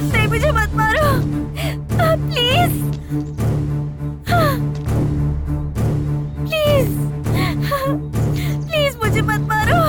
नहीं, मुझे मत मारो प्लीज, प्लीज, प्लीज मुझे मत मारो।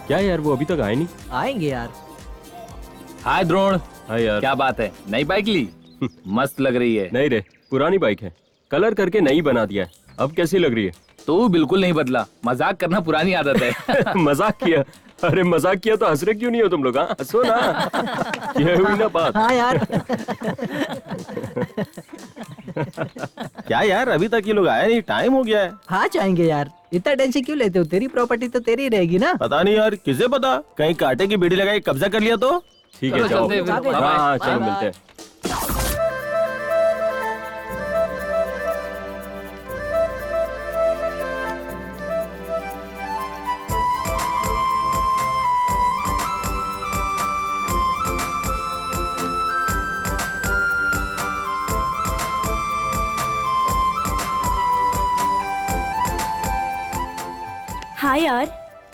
क्या यार, वो अभी तक आए नहीं? आएंगे यार। हाय द्रोण। हाँ यार। क्या बात है, नई बाइक ली? मस्त लग रही है। नहीं रे, पुरानी बाइक है, कलर करके नई बना दिया है। अब कैसी लग रही है? तू बिल्कुल नहीं बदला, मजाक करना पुरानी आदत है। मजाक किया? अरे मजाक किया तो हंस रहे क्यों नहीं हो तुम लोग? हाँ हंसो ना। ये हुई ना बात। हाँ यार। क्या यार, अभी तक ये लोग आए नहीं, टाइम हो गया है। हाँ जाएंगे यार, इतना टेंशन क्यों लेते हो? तेरी प्रॉपर्टी तो तेरी रहेगी ना। पता नहीं यार, किसे पता, कहीं कांटे की बेड़ी लगाई कब्जा कर लिया तो। ठीक है, जाओ। चलते हैं फिर। हाँ हाँ, चलो बाय। मिलते हैं। हाँ यार,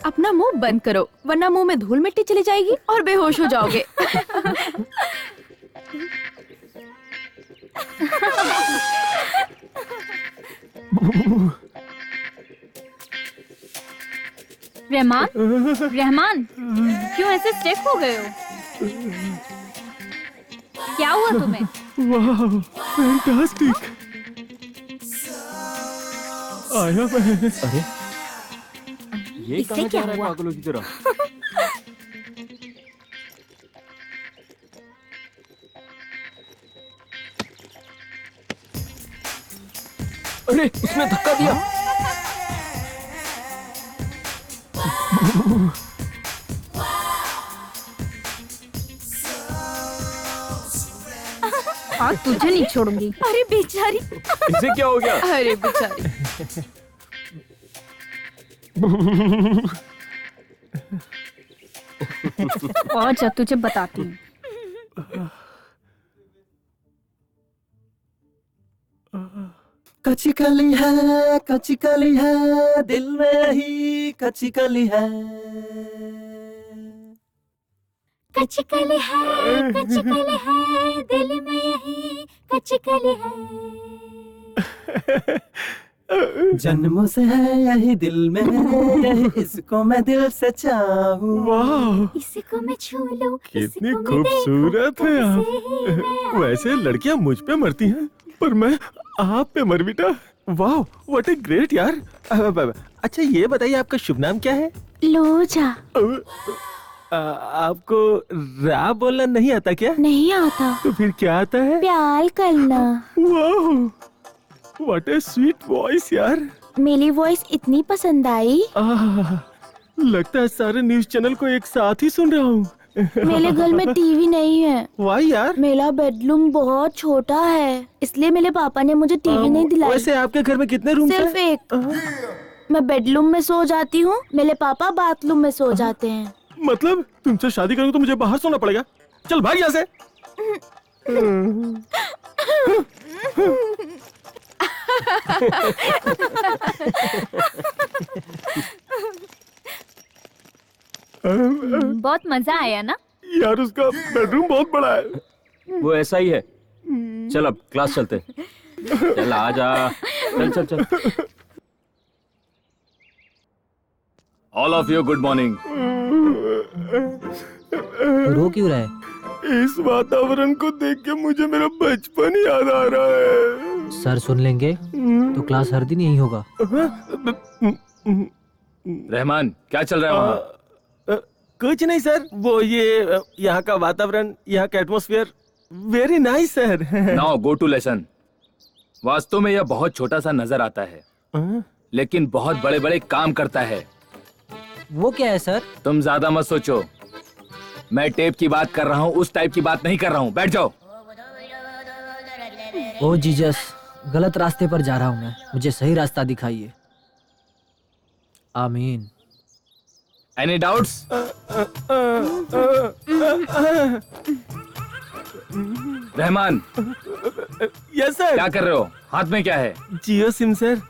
अपना मुंह बंद करो वरना मुंह में धूल मिट्टी चली जाएगी और बेहोश हो जाओगे। रहमान, रहमान, क्यों ऐसे स्टेप हो गए हो? क्या हुआ तुम्हें? वाह, फैंटास्टिक। आया मैं। अरे ये इससे कहाँ क्या जा रहा है हुआ? पागलों की तरह? अरे उसने धक्का दिया। आज तुझे नहीं छोड़ूंगी। अरे बेचारी। इसे क्या हो गया? अरे बेचारी। और जा तुझे बताती हूँ। कच्ची कली है दिल में ही कच्ची कली है। कच्ची कली है दिल में यही कच्ची कली है। जन्मों से है यही दिल में, यही इसको मैं दिल से चाहूँ। वाह, इसी को मैं छू लूं, कितनी खूबसूरत है आप। वैसे लड़कियां मुझ पे मरती हैं, पर मैं आप पे मर बेटा। वाह, व्हाट ए ग्रेट यार। अच्छा ये बताइए आपका शुभ नाम क्या है? लोजा। आपको रैप बोलना नहीं आता क्या? नहीं आता। तो फिर क्या आता है? प्यार करना। वाह, व्हाट ए स्वीट वॉइस यार। मेरी वॉइस इतनी पसंद आई। लगता है सारे न्यूज चैनल को एक साथ ही सुन रहा हूँ। मेरे घर में टीवी नहीं है। वाह यार। मेरा बेडरूम बहुत छोटा है, इसलिए मेरे पापा ने मुझे टीवी नहीं दिलाई। वैसे आपके घर में कितने रूम सिर्फ एक। मैं बेडरूम में सो जाती हूँ, मेरे पापा बाथरूम में सो जाते हैं। मतलब तुमसे शादी करूँ तो मुझे बाहर सोना पड़ेगा? चल भाग यहाँ से। बहुत मजा आया ना? यार उसका बेडरूम बहुत बड़ा है। वो ऐसा ही है। चल अब क्लास चलते। चल आजा। चल चल चल। All of you good morning. रो क्यों रहा है? इस वातावरण को देख के मुझे मेरा बचपन याद आ रहा है। सर सुन लेंगे तो क्लास हर दिन यही होगा। रहमान, क्या चल रहा है वहाँ? कुछ नहीं सर, वो ये यहाँ का वातावरण, यहाँ का atmosphere very nice sir. Now go to lesson. वास्तव में यह बहुत छोटा सा नजर आता है, लेकिन बहुत बड़े बड़े काम करता है। वो क्या है सर? तुम ज्यादा मत सोचो, मैं टेप की बात कर रहा हूँ, उस टाइप की बात नहीं कर रहा हूँ। बैठ जाओ। ओ जीसस, गलत रास्ते पर जा रहा हूँ मैं, मुझे सही रास्ता दिखाइए। आमीन। Any doubts? Rahman, yes sir. क्या कर रहे हो? हाथ में क्या है? जियो सिम सर।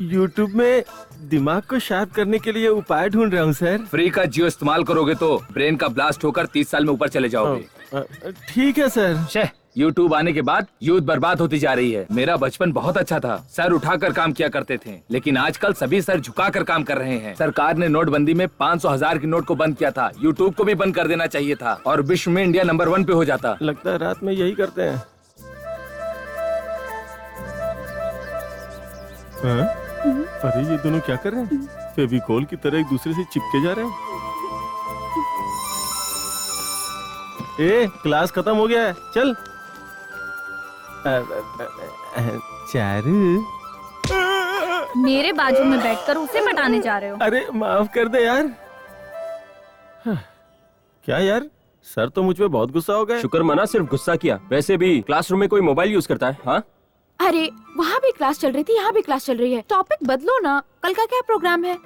यूट्यूब में दिमाग को शार्प करने के लिए उपाय ढूंढ रहा हूँ सर। फ्री का जियो इस्तेमाल करोगे तो ब्रेन का ब्लास्ट होकर 30 साल में ऊपर चले जाओगे। ठीक है सर। शे, यूट्यूब आने के बाद यूथ बर्बाद होती जा रही है। मेरा बचपन बहुत अच्छा था, सर उठाकर काम किया करते थे, लेकिन आजकल सभी सर झुकाकर काम कर रहे हैं। सरकार ने नोटबंदी में 500,000 की नोट को बंद किया था, यूट्यूब को भी बंद कर देना चाहिए था और विश्व में इंडिया नंबर 1 पे हो जाता। लगता है रात में यही करते हैं। हाँ? अरे ये दोनों क्या कर रहे हैं? फेविकोल की तरह एक दूसरे से चिपके जा रहे हैं। ए, क्लास खत्म हो गया है, चल। चारू, मेरे बाजू में बैठकर उसे पटाने जा रहे हो? अरे माफ कर दे यार। क्या यार, सर तो मुझ पे बहुत गुस्सा हो गए। शुक्र मना सिर्फ गुस्सा किया। वैसे भी क्लासरूम में कोई मोबाइल यूज करता है? हाँ, अरे वहाँ भी क्लास चल रही थी, यहाँ भी क्लास चल रही है। टॉपिक बदलो ना। कल का क्या प्रोग्राम है?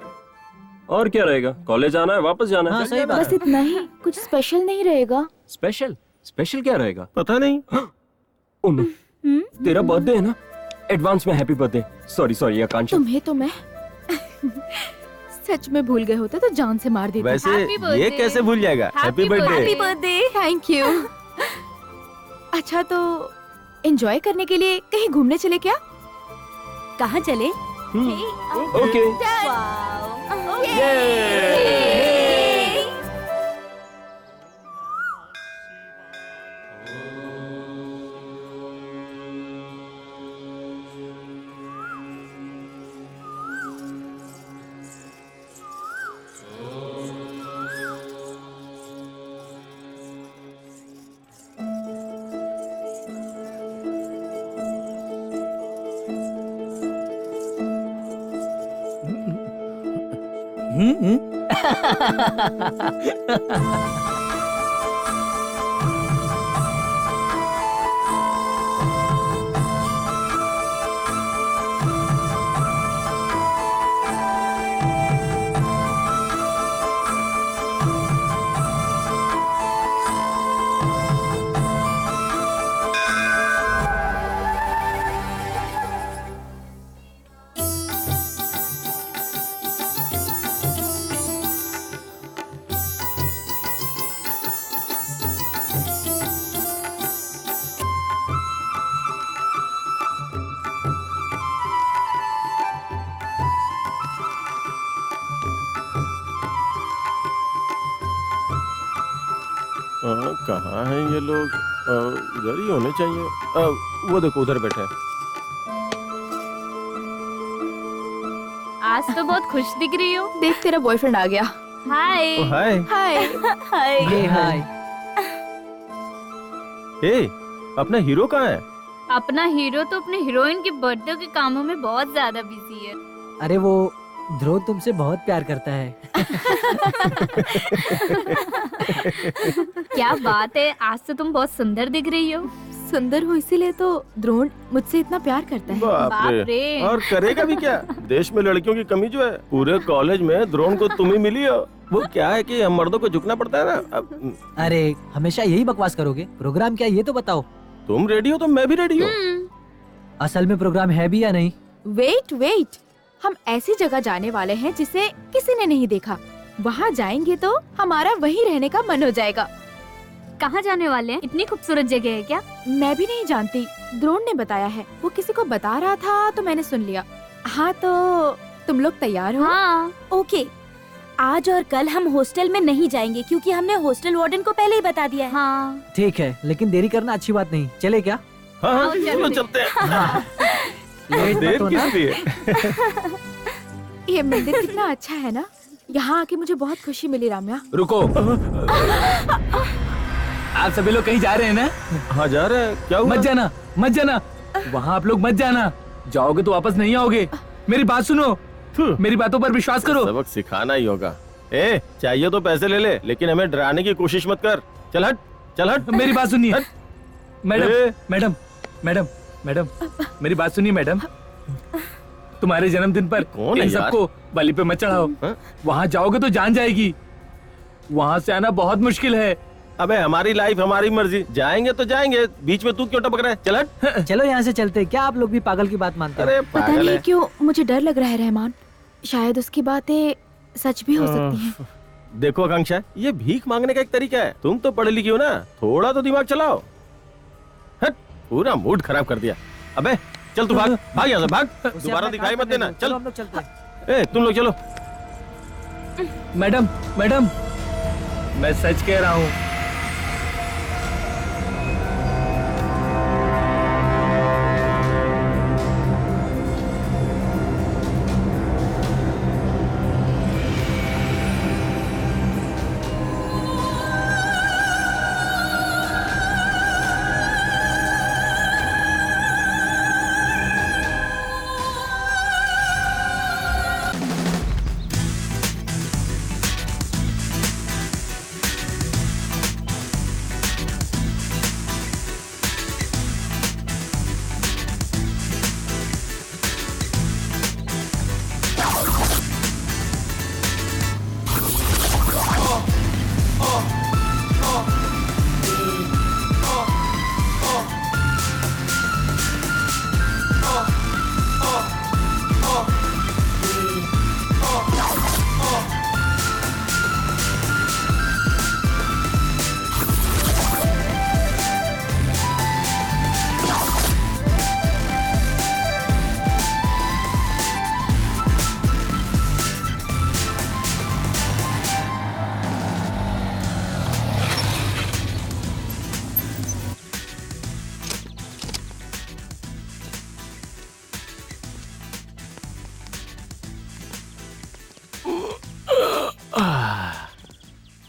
और क्या रहेगा? कॉलेज आना है, वापस जाना हाँ, है। सही बात बस है। इतना ही, कुछ स्पेशल नहीं रहेगा। स्पेशल? स्पेशल क्या रहेगा? पता नहीं। उन्नू, तेरा बर्थडे है ना? एडवांस में हैप्पी बर्थडे। सॉरी सॉरी आकांक्षा। तुम्हें तो मैं सच में भूल गए होते तो जान से मार देते। वैसे Happy birthday. ये कैसे भूल जाएगा? Happy birthday. Happy birthday. Thank you. अच्छा तो एंजॉय करने के लिए कहीं घूमने चले क्या? कहाँ चले? ओके। कहाँ हैं ये लोग? इधर ही होने चाहिए। वो देखो उधर बैठे हैं। आज तो बहुत खुश दिख रही हो। देख तेरा बॉयफ्रेंड आ गया। हाय। ओ हाय। हाय। हाय। ये हाय। ए, अपना हीरो कहाँ है? अपना हीरो तो अपने हीरोइन के बर्थडे के कामों में बहुत ज्यादा बिजी है। अरे वो ध्रुव तुमसे बहुत प्यार करता है। क्या बात है, आज तो तुम बहुत सुंदर दिख रही हो। सुंदर हो इसीलिए तो द्रोण मुझसे इतना प्यार करता है। बाप बाप रे। रे। और करेगा भी क्या? देश में लड़कियों की कमी जो है, पूरे कॉलेज में द्रोण को तुम ही मिली हो। वो क्या है कि हम मर्दों को झुकना पड़ता है ना। अब अरे हमेशा यही बकवास करोगे? प्रोग्राम क्या ये तो बताओ। तुम रेडी हो तो मैं भी रेडी हूँ। असल में प्रोग्राम है भी या नहीं? वेट वेट, हम ऐसी जगह जाने वाले हैं जिसे किसी ने नहीं देखा। वहाँ जाएंगे तो हमारा वहीं रहने का मन हो जाएगा। कहाँ जाने वाले हैं? इतनी खूबसूरत जगह है क्या? मैं भी नहीं जानती, द्रोण ने बताया है। वो किसी को बता रहा था तो मैंने सुन लिया। हाँ तो तुम लोग तैयार हो? हाँ। ओके, आज और कल हम हॉस्टल में नहीं जाएंगे क्योंकि हमने हॉस्टल वार्डन को पहले ही बता दिया है। हाँ। ठीक है, लेकिन देरी करना अच्छी बात नहीं। चले क्या? हाँ आओ, चलो चलो। चलते हैं। लेट मत देर होना। किस लिए? ये मंदिर कितना अच्छा है ना। यहाँ आके मुझे बहुत खुशी मिली राम्या। रुको। आप सभी लोग कहीं जा रहे हैं ना? हाँ जा रहे हैं। क्या हुआ? मत जाना, मत जाना। वहाँ आप लोग मत जाना। जाओगे तो वापस नहीं आओगे। मेरी बात सुनो, थू, मेरी बातों पर विश्वास करो। सबक सिखाना ही होगा। ए, चाहिए तो पैसे ले ले, लेकिन हमें डराने की कोशिश मत कर। चल हट, चल हट। मेरी बात सुनिए। हट। मैडम, ए। मैडम, मैडम, मैडम, मेरी बात सुनिए मैडम। तुम्हारे जन्मदिन पर कौन है इन यार? सबको बलि पे मत चढ़ाओ। हाँ? वहाँ जाओगे तो जान जाएगी। वहाँ से आना बहुत मुश्किल है। अबे हमारी लाइफ हमारी मर्जी, जाएंगे तो जाएंगे। बीच में तू क्यों टपक रहा है? चल हट। चलो यहाँ से चलते। क्या आप लोग भी पागल की बात मानते हो? अरे पता पागल नहीं है। क्यों मुझे डर लग रहा है रहमान। शायद उसकी बातें सच भी हो सकती हैं। देखो आकांक्षा, ये भीख मांगने का एक तरीका है। तुम तो पढ़े लिखी हो ना, थोड़ा तो दिमाग चलाओ। हट, पूरा मूड खराब कर दिया। अबे चल तू भाग, भाग यहाँ से भाग। उसे दोबारा अपना दिखाई काम मत करने देना। दो। चल चलो हम लोग चलते हैं। ए, तुम लोग चलो। मैडम, मैडम, मैं सच कह रहा हूँ।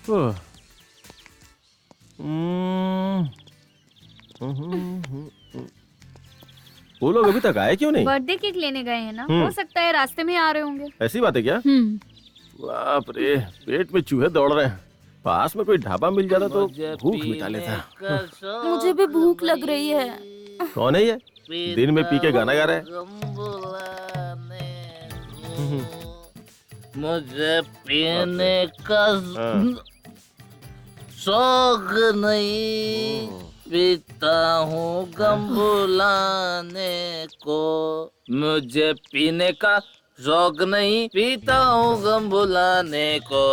ओह। वो लोग अभी तक आए क्यों नहीं? बर्थडे केक लेने गए हैं ना, हम्म। हो सकता है रास्ते में आ रहे होंगे। ऐसी बात है क्या? बाप रे, पेट में चूहे दौड़ रहे हैं। पास में कोई ढाबा मिल जाता तो भूख मिटा लेता। मुझे भी भूख लग रही है। कौन है ये? दिन में पी के गाना गा रहा है। मुझे पीने का हाँ। शौक नहीं, पीता हूँ गम भुलाने को। मुझे पीने का शौक नहीं, पीता हूँ गम भुलाने को।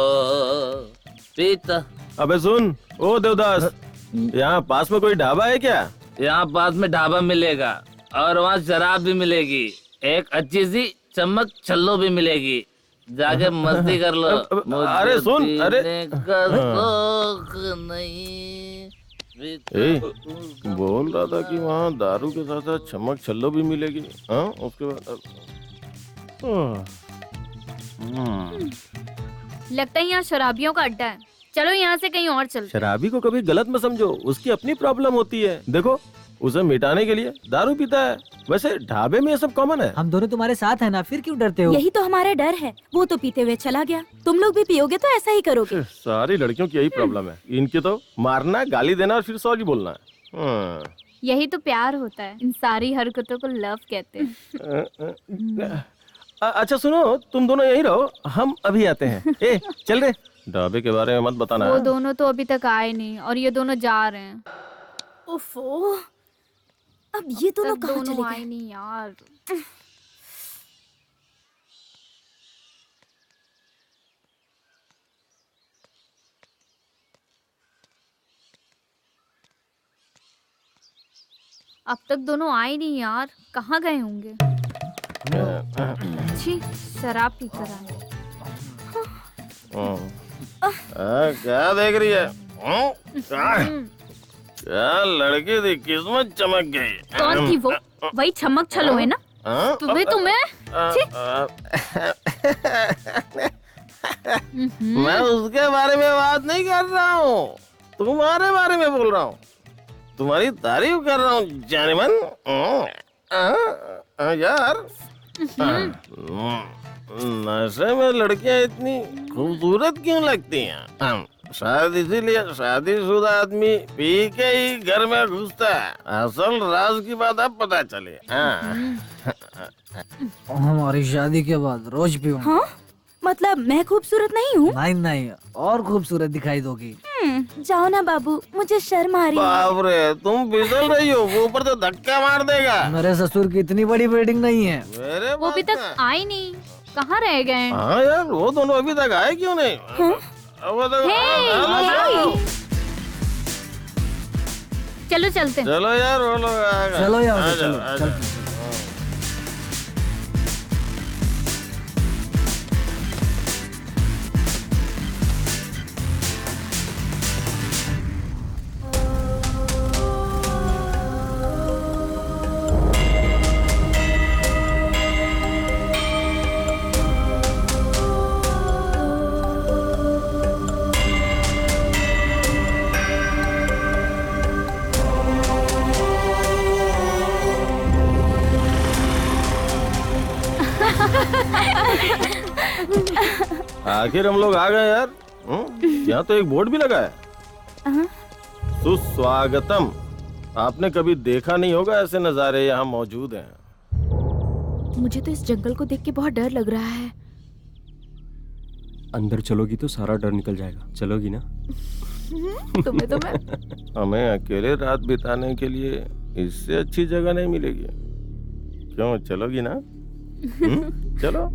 पीता। अबे सुन, ओ देवदास, यहाँ पास में कोई ढाबा है क्या? यहाँ पास में ढाबा मिलेगा और वहाँ शराब भी मिलेगी। एक अच्छी सी चम्मच छल्लो भी मिलेगी। जाके मस्ती कर लो। अरे सुन, अरे पीने का शौक नहीं। ए, बोल रहा था कि वहाँ दारू के साथ साथ छमक छल्लो भी मिलेगी। हाँ, उसके बाद लगता है यहाँ शराबियों का अड्डा है। चलो यहाँ से कहीं और चलते। शराबी को कभी गलत मत समझो, उसकी अपनी प्रॉब्लम होती है। देखो, उसे मिटाने के लिए दारू पीता है। वैसे ढाबे में ये सब कॉमन है। हम दोनों तुम्हारे साथ है ना, फिर क्यों डरते हो? यही तो हमारा डर है। वो तो पीते हुए चला गया, तुम लोग भी पियोगे तो ऐसा ही करोगे। सारी लड़कियों की यही प्रॉब्लम है। इनकी तो मारना, गाली देना और फिर सॉरी बोलना है। यही तो प्यार होता है। इन सारी हरकतों को लव कहते हैं। अच्छा सुनो, तुम दोनों यहीं रहो, हम अभी आते हैं। ए, चल रे। ढाबे के बारे में मत बताना। वो दोनों तो अभी तक आए नहीं और ये दोनों जा रहे हैं। ओफो, अब ये दोनों तब कहाँ चले दोनों आए गए? नहीं यार। अब तक दोनों आए नहीं यार, कहाँ गए होंगे? छी, शराब पीकर आए। क्या देख रही है? क्या लड़की थी, किस्मत चमक गई। कौन थी वो? वही छमक छलो है ना? तुम्हें मैं उसके बारे में बात नहीं कर रहा हूँ, तुम्हारे बारे में बोल रहा हूँ। तुम्हारी तारीफ कर रहा हूँ जाने मन। यार, नशे में लड़कियाँ इतनी खूबसूरत क्यों लगती हैं? शायद इसीलिए शादीशुदा आदमी पी के ही घर में घुसता है। असल राज की बात अब पता चले। हमारी शादी के बाद रोज पीऊंगा। हाँ? मतलब मैं खूबसूरत नहीं हूँ? नहीं नहीं, और खूबसूरत दिखाई दोगी। जाओ ना बाबू, मुझे शर्म आ रही है। बाप रे, तुम फिसल रही हो, वो ऊपर तो धक्का मार देगा। मेरे ससुर की इतनी बड़ी बिल्डिंग नहीं है। मेरे वो अभी तक आए नहीं, कहाँ रह गए? हाँ यार, वो दोनों अभी तक आए क्यों नहीं? वो तो चलो चलते हैं। चलो यार, वो लोग आ गए। चलो यार, आ जाओ, चलो आ चलो। जाओ। आखिर हम लोग आ गए यार। यहाँ तो एक बोर्ड भी लगा है, सुस्वागतम। आपने कभी देखा नहीं होगा ऐसे नजारे यहाँ मौजूद हैं। मुझे तो इस जंगल को देख के बहुत डर लग रहा है। अंदर चलोगी तो सारा डर निकल जाएगा। चलोगी ना? तुम्हें तो मैं हमें अकेले रात बिताने के लिए इससे अच्छी जगह नहीं मिलेगी। क्यों, चलोगी ना? चलो।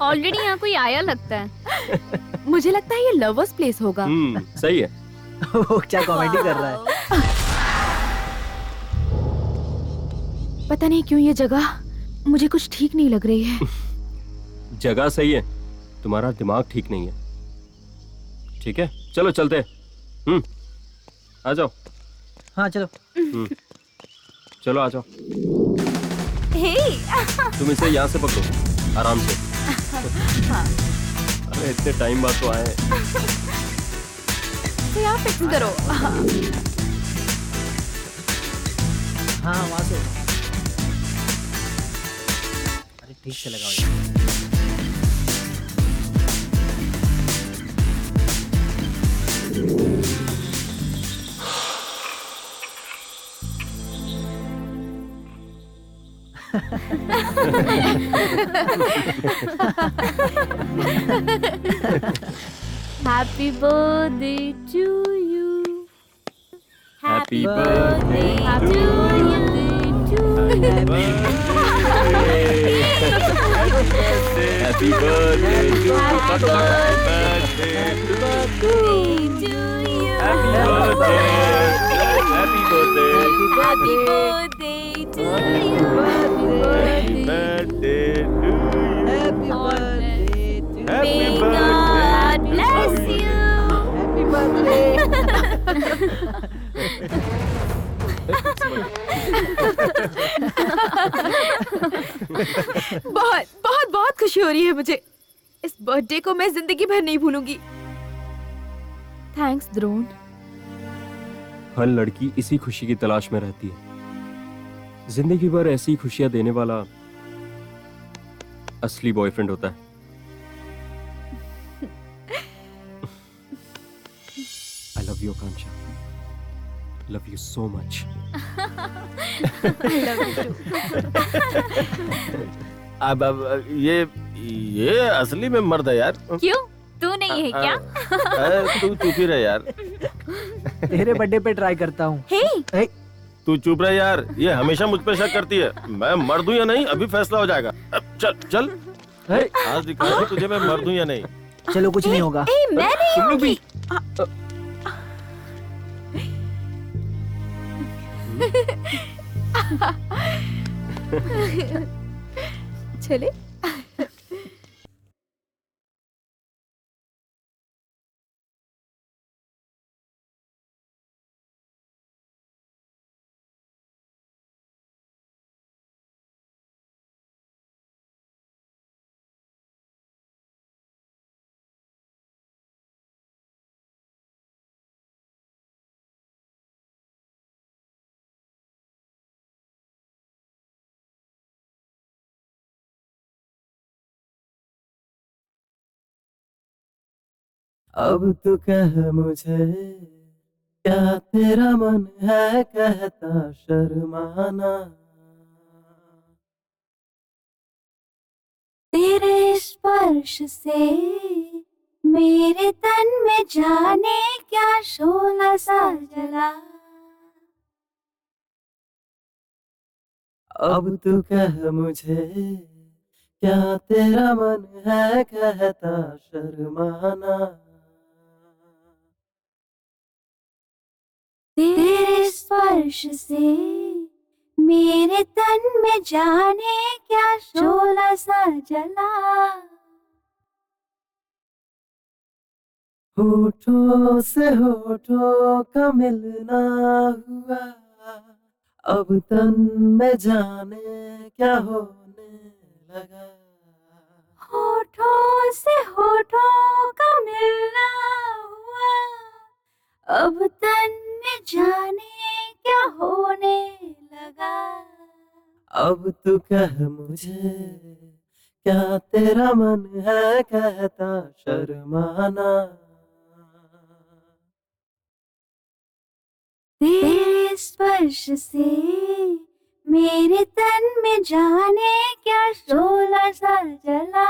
ऑलरेडी यहाँ कोई आया लगता है। मुझे लगता है ये लवर्स प्लेस होगा। सही है। वो क्या कॉमेडी कर रहा है? पता नहीं क्यों ये जगह मुझे कुछ ठीक नहीं लग रही है। जगह सही है, तुम्हारा दिमाग ठीक नहीं है। ठीक है, चलो चलते हैं। आ जाओ। हाँ चलो। चलो आ जाओ। तुम इसे यहाँ से पकड़ो आराम से। अरे इतने टाइम बाद तो आए। तो यहाँ फिक्स करो। हाँ वहाँ से। अरे ठीक से लगाओ। Happy birthday to you. Happy birthday to you. Happy birthday to you. Happy Happy birthday. Happy birthday to you. Birthday to you. Happy birthday to you. Happy May birthday. God bless you. Happy birthday. बहुत बहुत बहुत खुशी हो रही है मुझे। इस birthday को मैं जिंदगी भर नहीं भूलूंगी। थैंक्स द्रोण। हर लड़की इसी खुशी की तलाश में रहती है। जिंदगी भर ऐसी खुशियां देने वाला असली बॉयफ्रेंड होता है। I love you Akanksha. Love you so much. अब ये असली में मर्द है यार। क्यों? तू नहीं है क्या? तू चुप ही रहे यार। तेरे बर्थडे पे ट्राई करता हूँ। हे, तू चुप रहे यार। ये हमेशा मुझ पे शक करती है। मैं मर्द हूँ या नहीं अभी फैसला हो जाएगा। अब चल चल हे, आज दिखाऊंगी तुझे मैं मर्द हूँ या नहीं। चलो कुछ नहीं होगा। ए, मैं नहीं होंगी। चले। अब तो कह मुझे क्या तेरा मन है कहता शर्माना। तेरे स्पर्श से मेरे तन में जाने क्या शोला सा जला। अब तो कह मुझे क्या तेरा मन है कहता शर्माना। तेरे स्पर्श से मेरे तन में जाने क्या शोला सा जला। होठों से होठों का मिलना हुआ। अब तन में जाने क्या होने लगा। होठों से होठों का मिलना हुआ। अब तन में जाने क्या होने लगा। अब तू कह मुझे क्या तेरा मन है कहता शर्माना। तेरे स्पर्श से मेरे तन में जाने क्या शोला सा जला।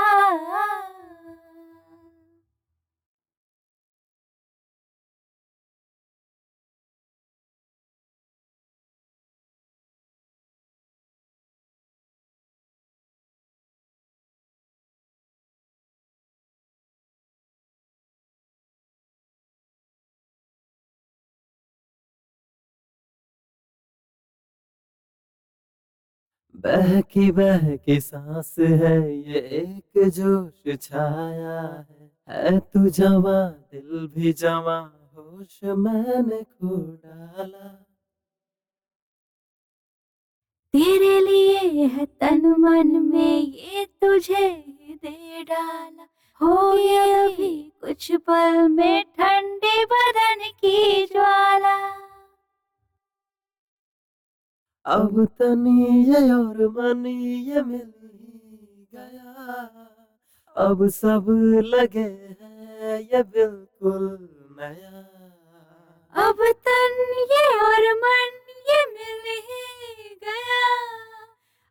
बहकी सांस है ये एक जोश छाया है तू जवा दिल भी जवा होश मैंने खो डाला। तेरे लिए है तन मन में ये तुझे ही दे डाला। हो ये अभी कुछ पल में ठंडी बदन की ज्वाला। अब तनी ये और मनी ये मिल ही गया। अब सब लगे हैं ये बिल्कुल नया। अब तन ये और मन ये मिल ही गया।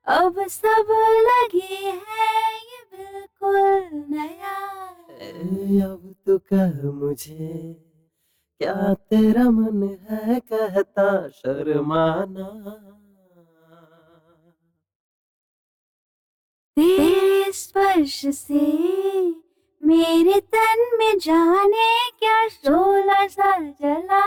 अब सब लगे है ये बिल्कुल नया। अब तो कह मुझे क्या तेरा मन है कहता शर्माना। तेरे स्पर्श से मेरे तन में जाने क्या शोला सा जला।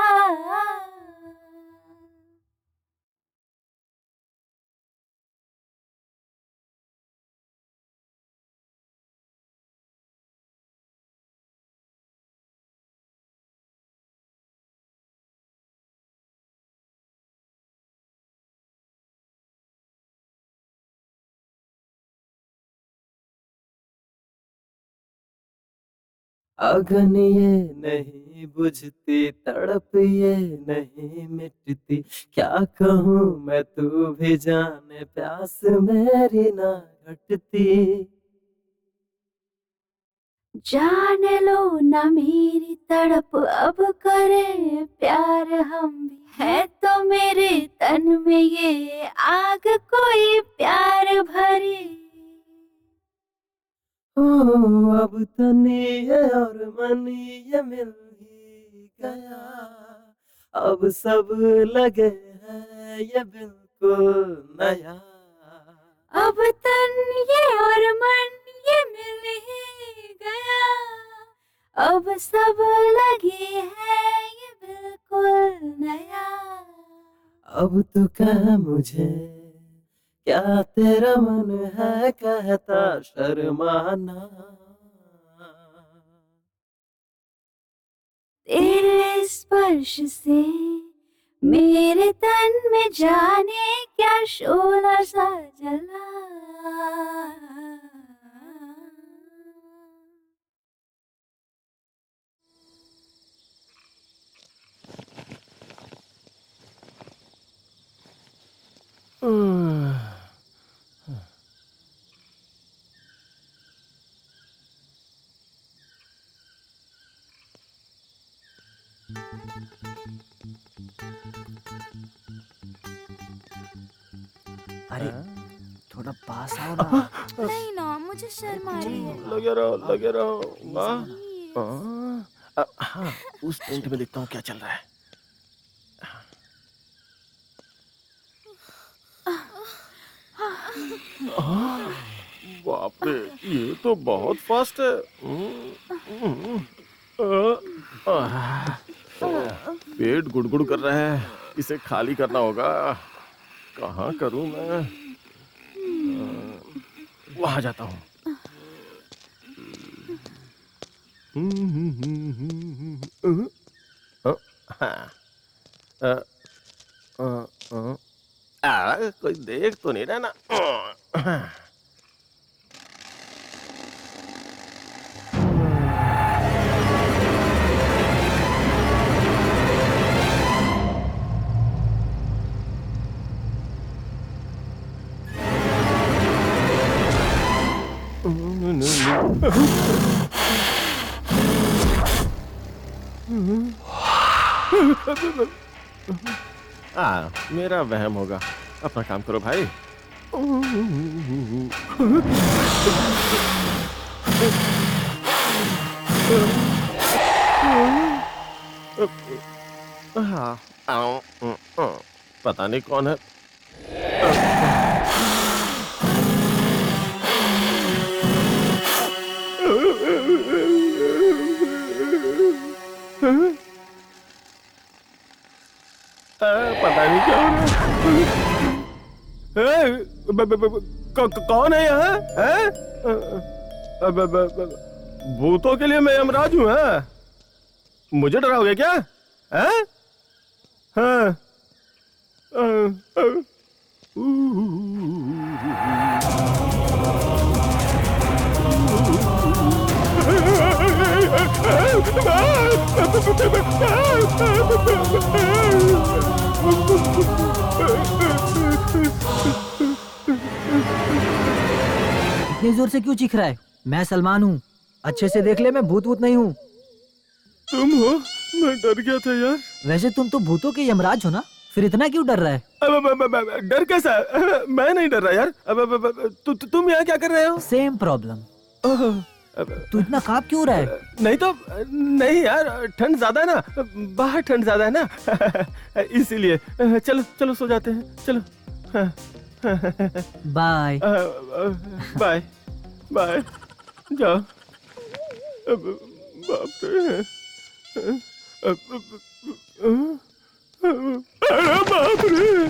अगन ये नहीं बुझती तड़प ये नहीं मिटती। क्या कहूँ मैं तू भी जाने प्यास मेरी ना घटती। जान लो ना मेरी तड़प अब करे प्यार हम भी। है तो मेरे तन में ये आग कोई प्यार भरे। अब तनी ये और मनी ये मिल ही गया। अब सब लगे है ये बिल्कुल नया। अब तन ये और मन ये मिल ही गया। अब सब लगे है ये बिल्कुल नया। अब तो कह मुझे क्या तेरा मन है कहता शर्माना। तेरे स्पर्श से मेरे तन में जाने क्या शोला सा जला। अरे थोड़ा पास आओ ना। नहीं ना, मुझे शर्म आ रही है। लगे रहो वाह। हाँ, उस टेंट में देखता हूँ क्या चल रहा है। बाप रे, ये तो बहुत फास्ट है। पेट गुड़गुड़ कर रहा है, इसे खाली करना होगा। कहाँ करूँ मैं? वहां जाता हूँ। कोई देख तो नहीं रहा ना। मेरा वहम होगा। अपना काम करो भाई। पता नहीं कौन है। पता नहीं क्या हो रहा है। कौन है यहाँ? भूतों के लिए मैं यमराज हूँ। मुझे डराओगे क्या? हाँ। इतनी जोर से क्यों चीख रहा है? मैं सलमान हूँ, अच्छे से देख ले, मैं भूत वूत नहीं हूँ। तुम हो? मैं डर गया था यार। वैसे तुम तो भूतों के यमराज हो ना? फिर इतना क्यों डर रहा है? डर कैसा? मैं नहीं डर रहा यार। तुम यहाँ क्या कर रहे हो? Same problem. तू इतना कांप क्यों रहा है? नहीं यार, ठंड ज्यादा है ना, बाहर ठंड ज्यादा है ना, इसीलिए। चलो चलो सो जाते हैं, चलो। बाय बाय बाय, जाओ। बाप रे, अरे बाप रे।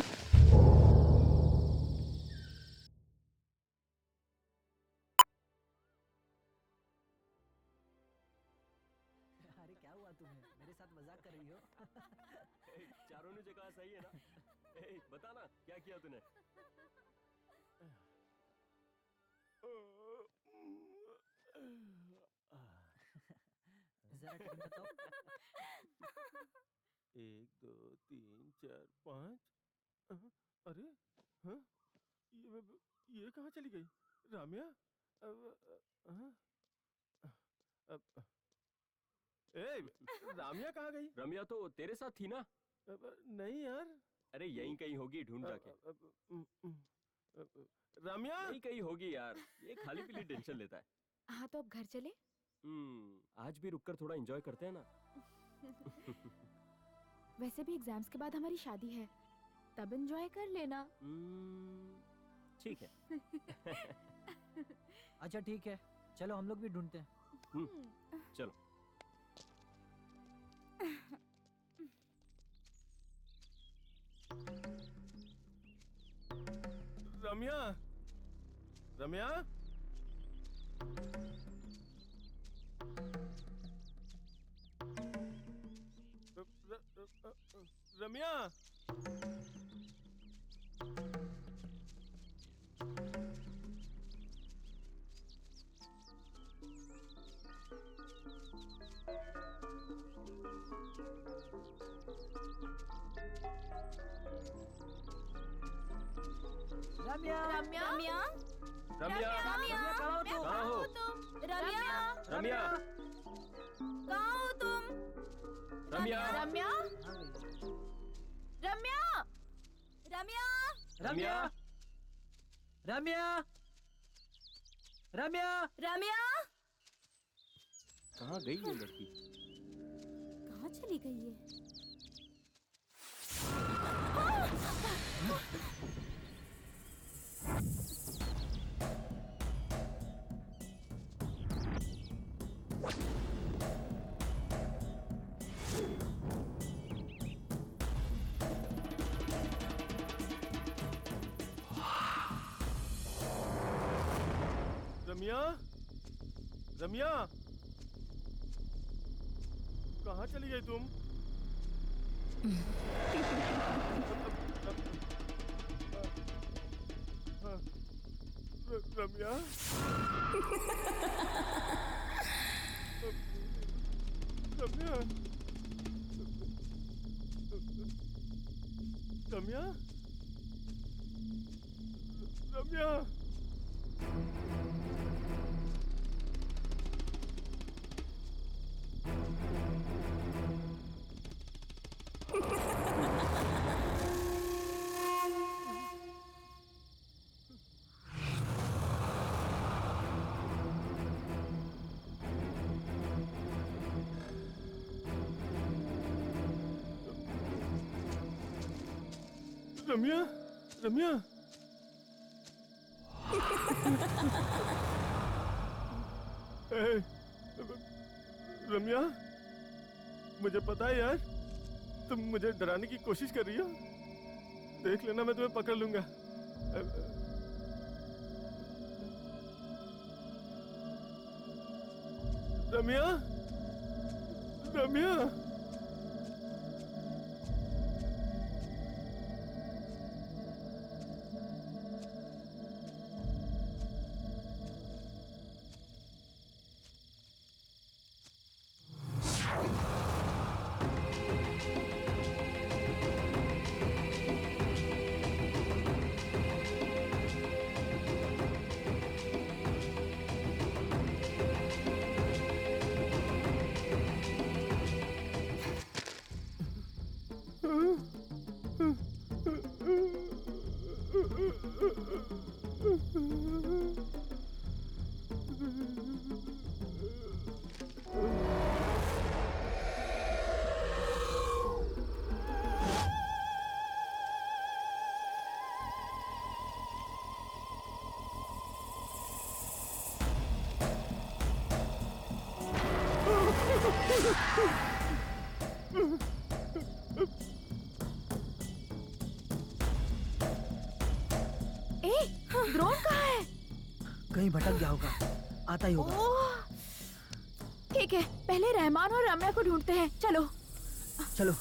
अरे क्या हुआ तुम्हें? मेरे साथ मजाक कर रही हो? चारों ने जगह सही है ना? बता ना क्या किया तूने? जरा टाइम बताओ। 1 2 3 4 5। अरे हाँ, ये कहाँ चली गई? रामिया? ए, रामिया कहाँ गई? रम्या तो तेरे साथ थी ना? नहीं यार। अरे यहीं कहीं होगी, ढूंढ जाके। रामिया यहीं कहीं होगी यार, ये खाली पीली टेंशन लेता है। हाँ तो अब घर चले? आज भी रुककर थोड़ा एंजॉय करते हैं ना। वैसे भी एग्जाम्स के बाद हमारी शादी है, तब एंजॉय कर लेना। ठीक है। अच्छा ठीक है, चलो हम लोग भी ढूंढते हैं। चलो। रम्या, रम्या, रम्या। रम्या, रम्या, रम्या, कहाँ हो? रम्या, रम्या, कहाँ हो तुम? रम्या, रम्या, रम्या, रम्या, रम्या, रम्या, रम्या, रम्या, कहाँ गई ये लड़की? कहाँ चली गई है? रम्या, रम्या, कहाँ चली गई तुम? रम्या, रम्या, रम्या, रम्या। रम्या, रम्या, रम्या, मुझे पता है यार, तुम मुझे डराने की कोशिश कर रही हो। देख लेना, मैं तुम्हें पकड़ लूंगा। रम्या, रम्या, द्रोण कहाँ है? कहीं भटक गया होगा, आता ही होगा। ओह, ठीक है, पहले रहमान और रम्या को ढूंढते हैं। चलो चलो।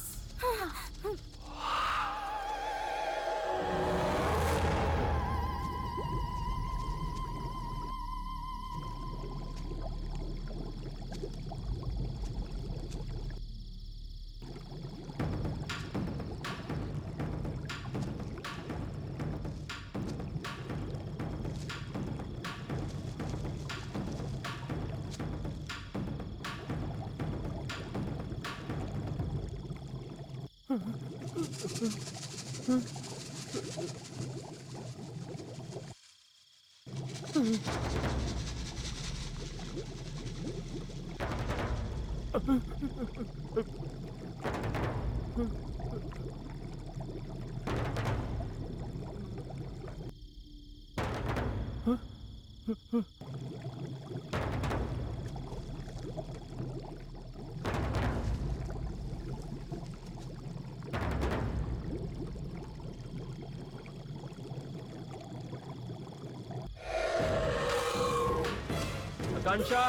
आकांक्षा,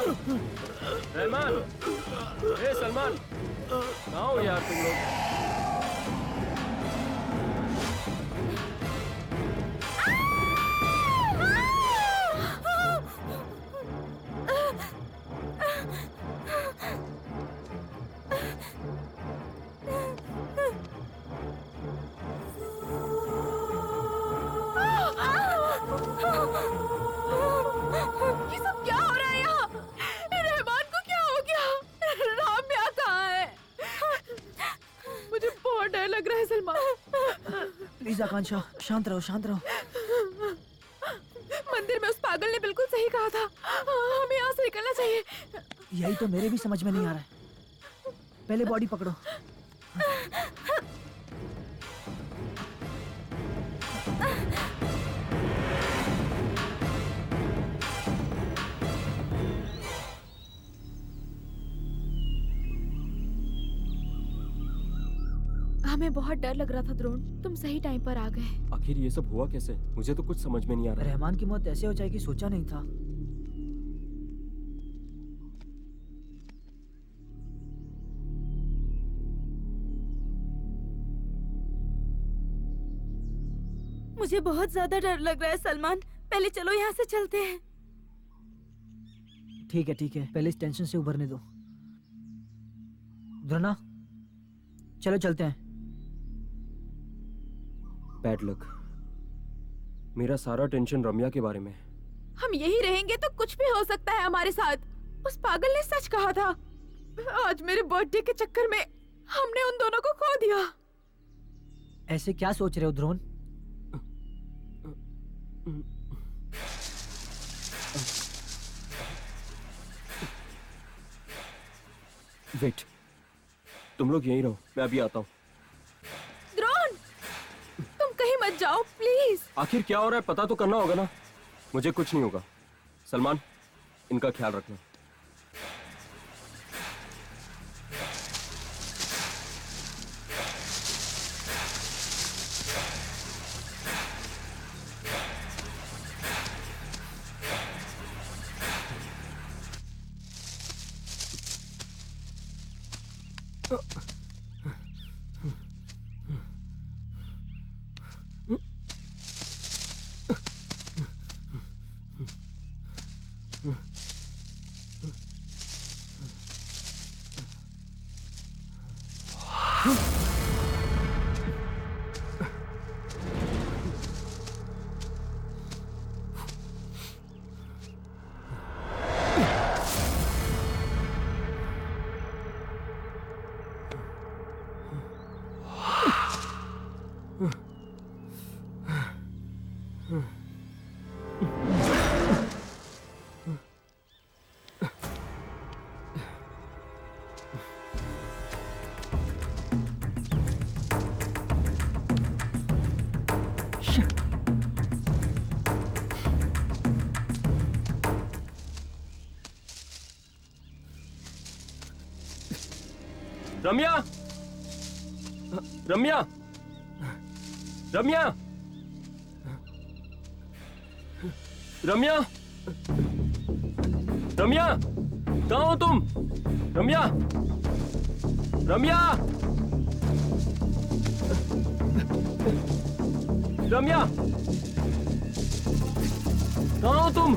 रहमान, ए सलमान, आओ यार तुम लोग। ये सब क्या हो रहा है यहाँ? रहमान को क्या हो गया? राम्या कहाँ है? मुझे बहुत डर लग रहा है सलमान। प्लीज आकांक्षा, शांत रहो, शांत रहो। मंदिर में उस पागल ने बिल्कुल सही कहा था, हमें यहाँ से निकलना चाहिए। यही तो मेरे भी समझ में नहीं आ रहा है। पहले बॉडी पकड़ो। हमें बहुत डर लग रहा था द्रोण, तुम सही टाइम पर आ गए। आखिर ये सब हुआ कैसे? मुझे तो कुछ समझ में नहीं आ रहा। रहमान की मौत ऐसे हो जाएगी सोचा नहीं था। मुझे बहुत ज्यादा डर लग रहा है सलमान, पहले चलो यहाँ से चलते हैं। ठीक है ठीक है, पहले इस टेंशन से उभरने दो। द्रोना, चलो चलते हैं। Bad luck. मेरा सारा टेंशन रम्या के बारे में है। हम यही रहेंगे तो कुछ भी हो सकता है हमारे साथ। उस पागल ने सच कहा था। आज मेरे बर्थडे के चक्कर में हमने उन दोनों को खो दिया। ऐसे क्या सोच रहे हो द्रोण? वेट, तुम लोग यहीं रहो, मैं अभी आता हूँ। द्रोण, तुम कहीं मत जाओ प्लीज। आखिर क्या हो रहा है पता तो करना होगा ना। मुझे कुछ नहीं होगा। सलमान, इनका ख्याल रखना। रम्या, रम्या, रम्या, रम्या, रम्या, कहाँ हो तुम? रम्या, रम्या, रम्या, कहाँ हो तुम?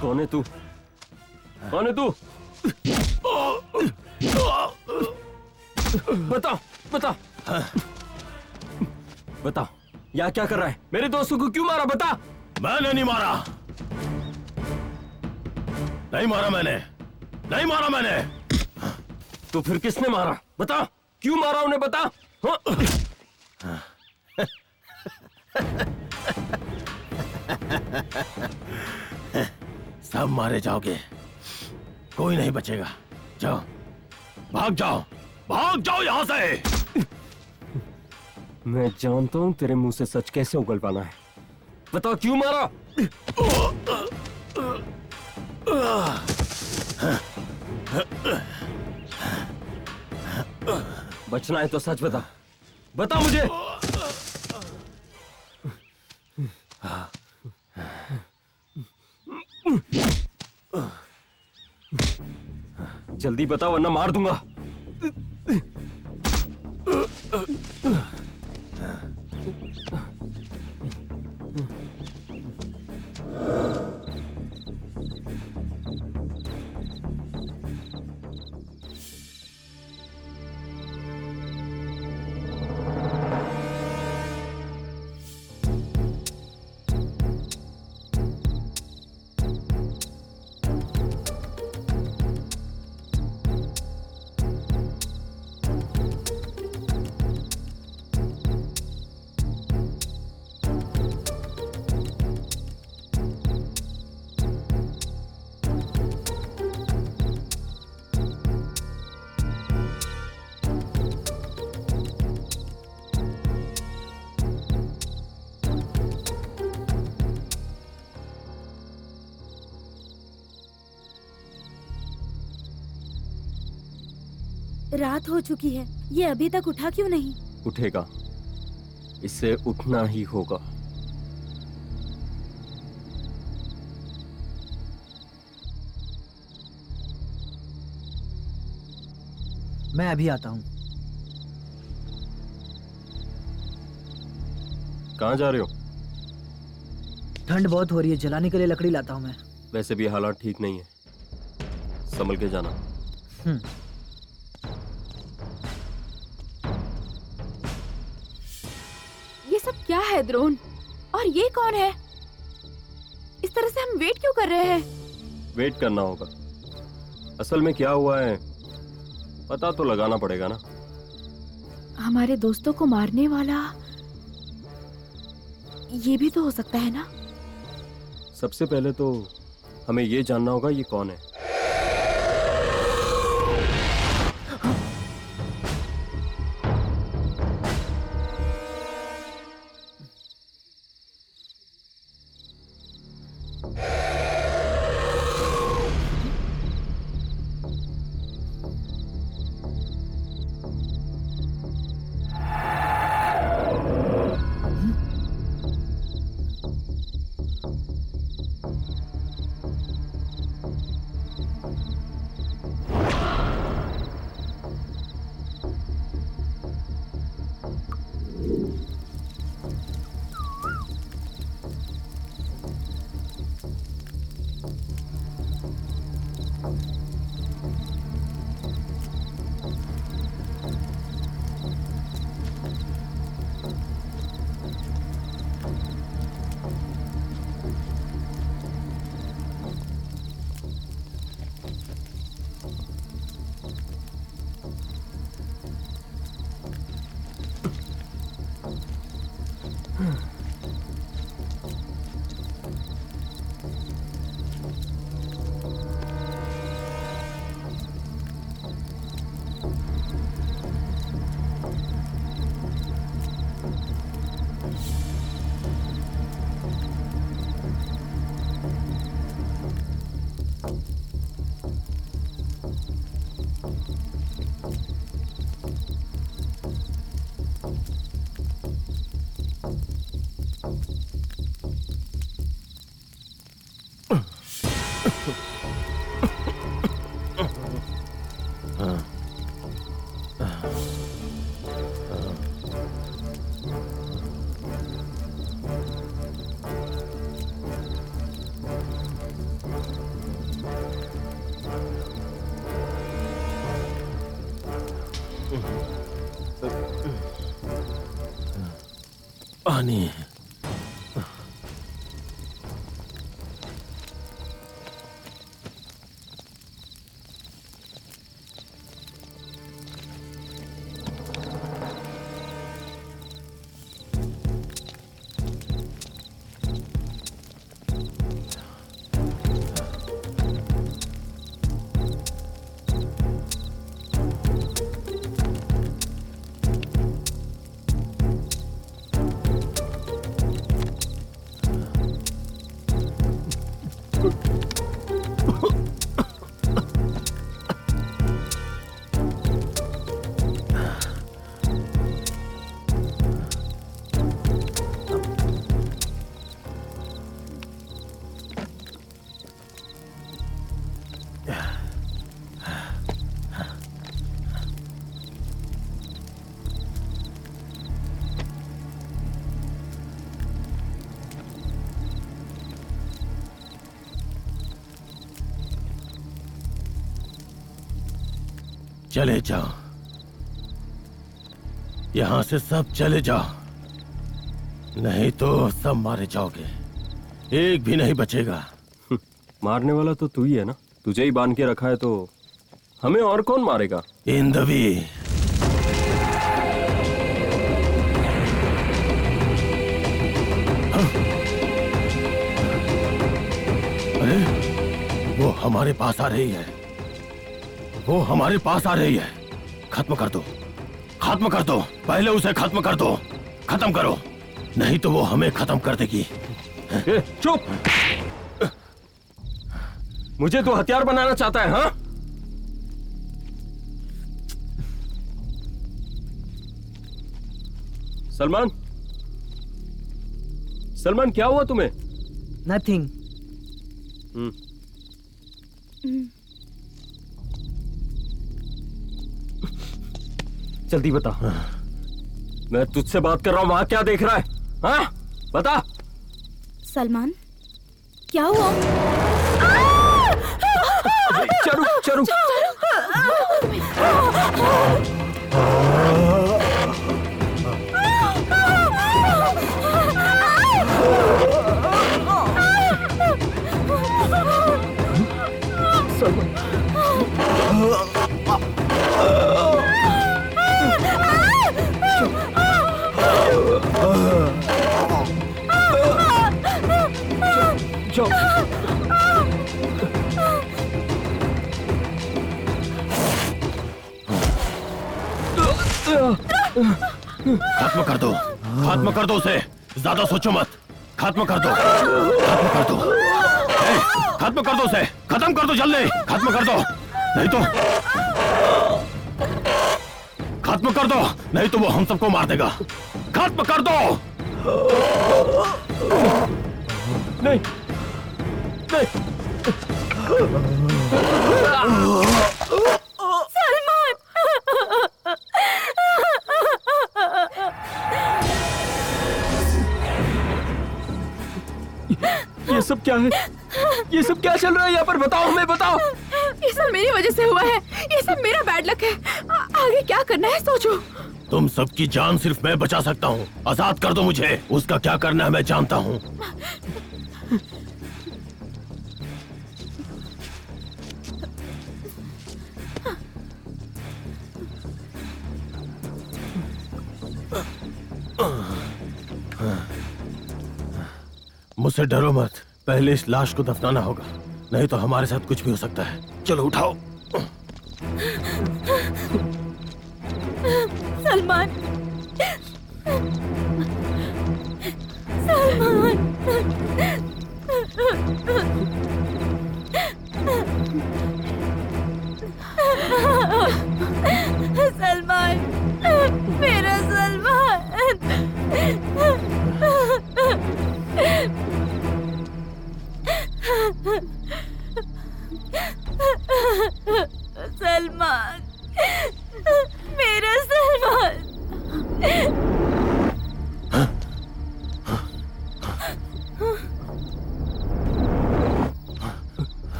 कौन है तू? कौन है तू? बता, बता, बता, यहाँ क्या कर रहा है? मेरे दोस्तों को क्यों मारा? बता। मैंने नहीं मारा, नहीं मारा मैंने, नहीं मारा मैंने। तो फिर किसने मारा? बता, क्यों मारा उन्हें? बता। हाँ? सब मारे जाओगे, कोई नहीं बचेगा। जाओ, भाग जाओ, भाग जाओ यहाँ से। मैं जानता हूँ तेरे मुंह से सच कैसे उगलवाना है। बता, क्यों मारा? बचना है तो सच बता, बता मुझे। जल्दी बता वरना मार दूंगा। रात हो चुकी है, ये अभी तक उठा क्यों नहीं? उठेगा, इससे उठना ही होगा। मैं अभी आता हूँ। कहाँ जा रहे हो? ठंड बहुत हो रही है, जलाने के लिए लकड़ी लाता हूँ मैं। वैसे भी हालात ठीक नहीं है, संभल के जाना। ये सब क्या है द्रोण? और ये कौन है? इस तरह से हम वेट क्यों कर रहे हैं? वेट करना होगा। असल में क्या हुआ है पता तो लगाना पड़ेगा ना। हमारे दोस्तों को मारने वाला ये भी तो हो सकता है ना? सबसे पहले तो हमें ये जानना होगा ये कौन है। पानी। चले जाओ, यहां से सब चले जाओ, नहीं तो सब मारे जाओगे, एक भी नहीं बचेगा। मारने वाला तो तू ही है ना, तुझे ही बांध के रखा है तो हमें और कौन मारेगा? इंदवी, अरे वो हमारे पास आ रही है, वो हमारे पास आ रही है। खत्म कर दो, खत्म कर दो, पहले उसे खत्म कर दो, खत्म करो, नहीं तो वो हमें खत्म कर देगी। चुप! मुझे तो हथियार बनाना चाहता है, हाँ? सलमान, सलमान क्या हुआ तुम्हें? नथिंग। जल्दी बता, मैं तुझसे बात कर रहा हूं, वहां क्या देख रहा है? हाँ, बता। सलमान, क्या हुआ? चरू, चरू। खत्म कर दो, खत्म कर दो उसे, ज्यादा सोचो मत, खत्म कर दो, खत्म कर दो, खत्म कर दो उसे, खत्म कर दो जल्दी, खत्म कर दो, नहीं तो खत्म कर दो, नहीं तो वो हम सबको मार देगा, खत्म कर दो। नहीं, नहीं। ये सब क्या है? ये सब क्या चल रहा है यहाँ पर? बताओ, हमें बताओ। ये सब मेरी वजह से हुआ है, ये सब मेरा बैड लक है। आगे क्या करना है सोचो। तुम सबकी जान सिर्फ मैं बचा सकता हूँ, आजाद कर दो मुझे, उसका क्या करना है मैं जानता हूँ। मुझसे डरो मत, पहले इस लाश को दफनाना होगा, नहीं तो हमारे साथ कुछ भी हो सकता है। चलो उठाओ। सलमान, सलमान, सलमान, मेरा सलमान।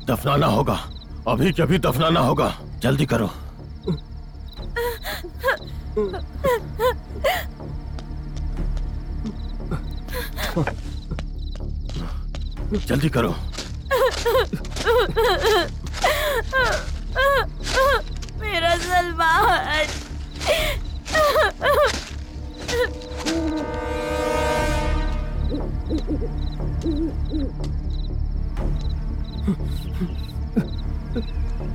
दफनाना होगा, अभी के अभी दफनाना होगा। जल्दी करो। जल्दी करो। मेरा सलमान।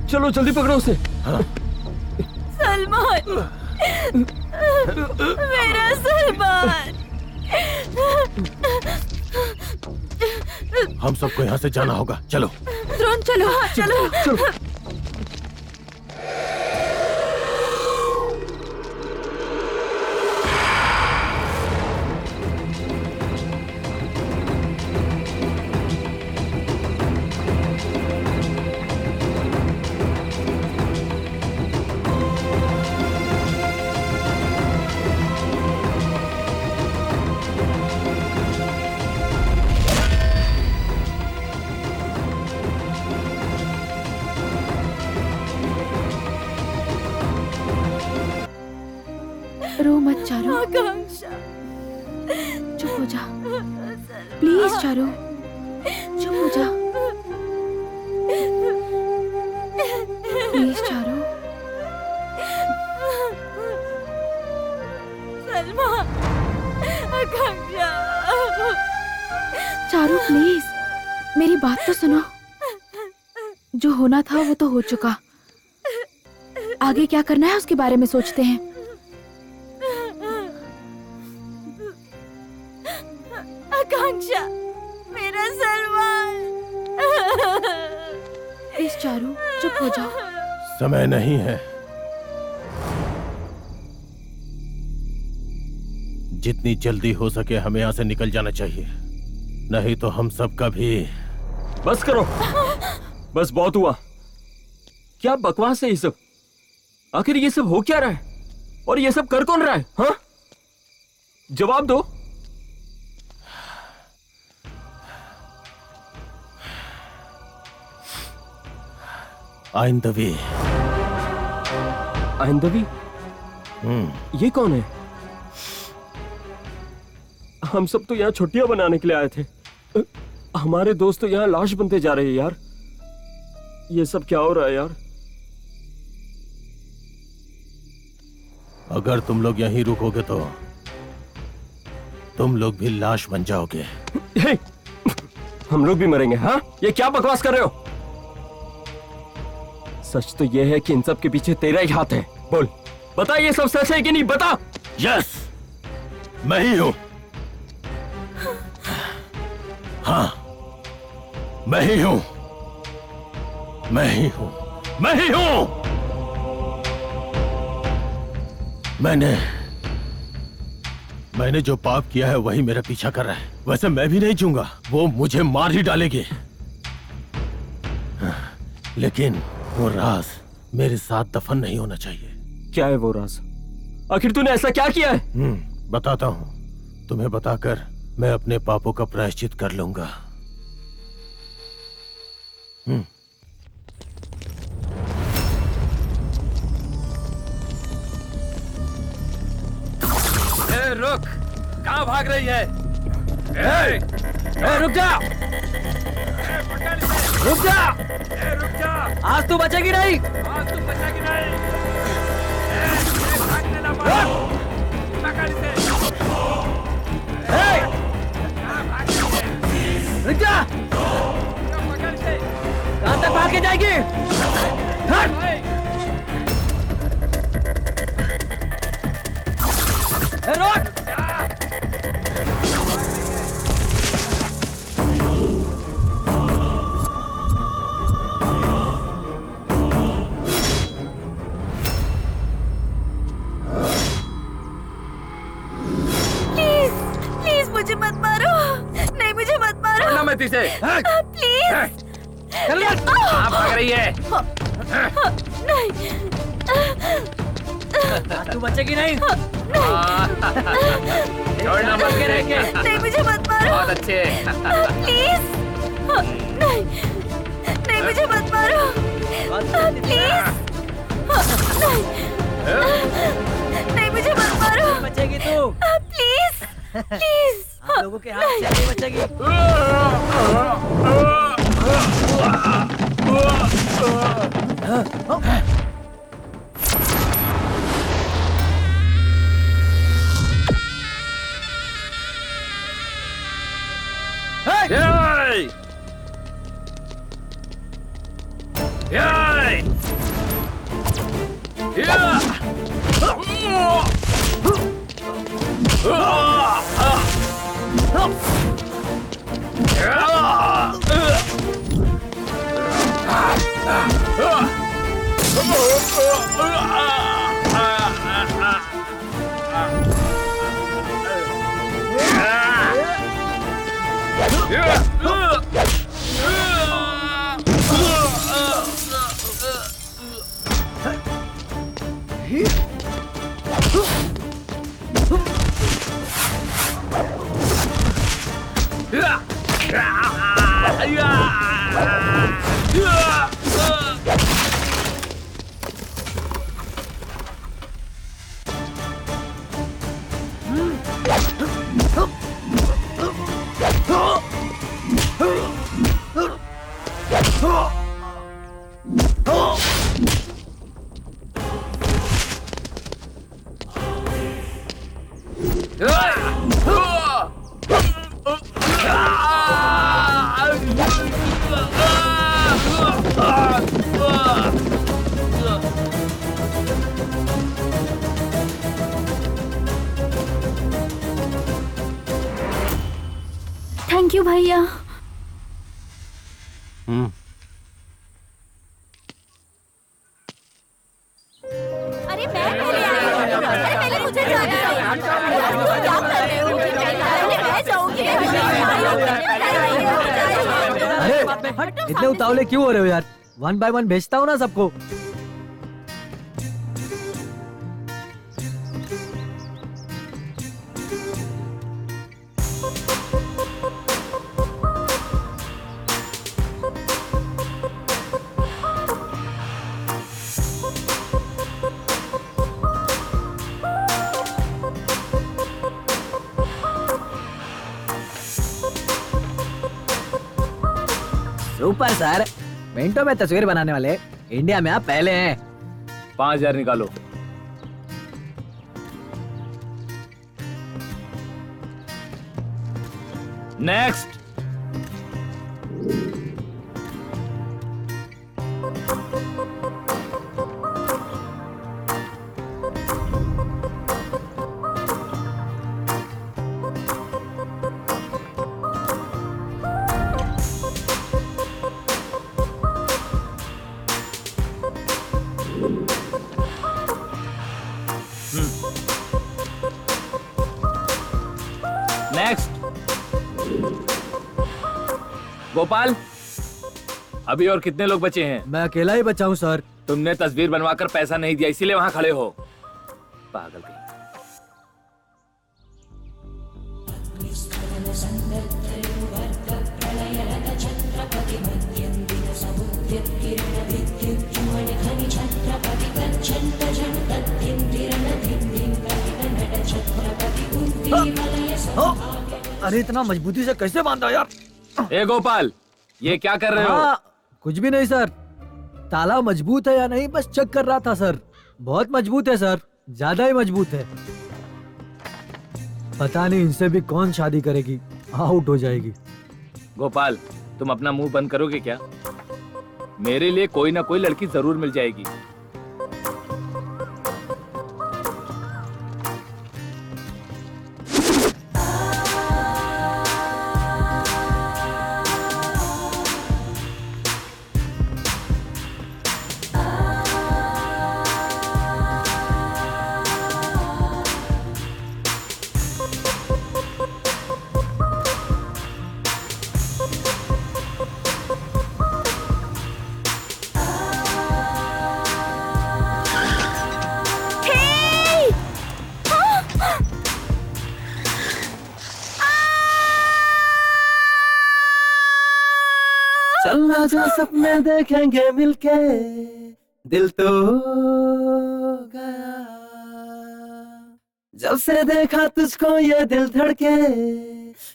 चलो जल्दी पकड़ो उसे। सलमान, मेरा सलमान। हम सबको यहाँ से जाना होगा, चलो। द्रोण चलो चलो चलो। रो मत चारू, आकांक्षा, चुप हो जा प्लीज। चारू चुप हो जा please. Charu Salman, Akanksha. Charu please मेरी बात तो सुनो। जो होना था वो तो हो चुका, आगे क्या करना है उसके बारे में सोचते हैं। आकांक्षा, मेरा सलमान। प्लीज चारू चुप हो जाओ। समय नहीं है। जितनी जल्दी हो सके हमें यहाँ से निकल जाना चाहिए, नहीं तो हम सबका भी। बस करो, बस बहुत हुआ। क्या बकवास है ये सब? आखिर ये सब हो क्या रहा है और ये सब कर कौन रहा है? हाँ, जवाब दो। आइंदवी। आइंदवी? ये कौन है? हम सब तो यहाँ छुट्टियां बनाने के लिए आए थे। हमारे दोस्त तो यहाँ लाश बनते जा रहे हैं यार। ये सब क्या हो रहा है यार? अगर तुम लोग यहीं रुकोगे तो तुम लोग भी लाश बन जाओगे। हे, हम लोग भी मरेंगे? हाँ, ये क्या बकवास कर रहे हो? सच तो ये है कि इन सब के पीछे तेरा ही हाथ है। बोल, बता ये सब सच है कि नहीं? बता। यस, मैं ही हूं। हाँ, मैं ही हूं, मैं ही हूं, मैं ही हूं। मैंने जो पाप किया है वही मेरा पीछा कर रहा है। वैसे मैं भी नहीं चूंगा, वो मुझे मार ही डालेगी। लेकिन वो राज मेरे साथ दफन नहीं होना चाहिए। क्या है वो राज? आखिर तूने ऐसा क्या किया है? बताता हूं। तुम्हें बताकर मैं अपने पापों का प्रायश्चित कर लूंगा। रुक, कहाँ भाग रही है? रुक जा, रुक जा, रुक जा, आज तू बचेगी नहीं। आज तुम बचेगी नहीं। भागने ना पकड़ इसे। रुक जा, पकड़ इसे। कहाँ तक भाग के जाएगी? हट! रोक! प्लीज मुझे मत मारो। नहीं, मुझे मत मारो। छोड़ना मत इसे। प्लीज। कहाँ भाग रही है? नहीं, तू बचेगी नहीं। छोड़ना मत इसे। नहीं, मुझे मत मारो। बहुत अच्छे। प्लीज। नहीं, नहीं, मुझे मत मारो प्लीज। नहीं मुझे मत मारो। बचेगी तू। Please please. हम लोगों के हाथ से नहीं बचेगी। थैंक यू भैया। अरे मैं पहले आई हूँ। अरे पहले मुझे जाना है। तुम क्या कर रहे हो? पहले मैं जाऊंगी। अरे इतने उतावले क्यों हो रहे हो यार? 1 by 1 भेजता हूँ ना सबको। सुपर सर, मिनटों में तस्वीर बनाने वाले इंडिया में आप पहले हैं। 5000 निकालो। नेक्स्ट। नेक्स्ट। गोपाल, अभी और कितने लोग बचे हैं? मैं अकेला ही बचा हूँ सर। तुमने तस्वीर बनवाकर पैसा नहीं दिया, इसीलिए वहां खड़े हो। पागल कहीं। अरे इतना मजबूती से कैसे बांधा यार? ए गोपाल, ये क्या कर रहे हो? कुछ भी नहीं सर। ताला मजबूत है या नहीं बस चेक कर रहा था सर। बहुत मजबूत है सर, ज्यादा ही मजबूत है। पता नहीं इनसे भी कौन शादी करेगी, आउट हो जाएगी। गोपाल, तुम अपना मुंह बंद करोगे क्या? मेरे लिए कोई ना कोई लड़की जरूर मिल जाएगी। चलना जो सपने देखेंगे मिलके, दिल तो गया जब से देखा तुझको, ये दिल धड़के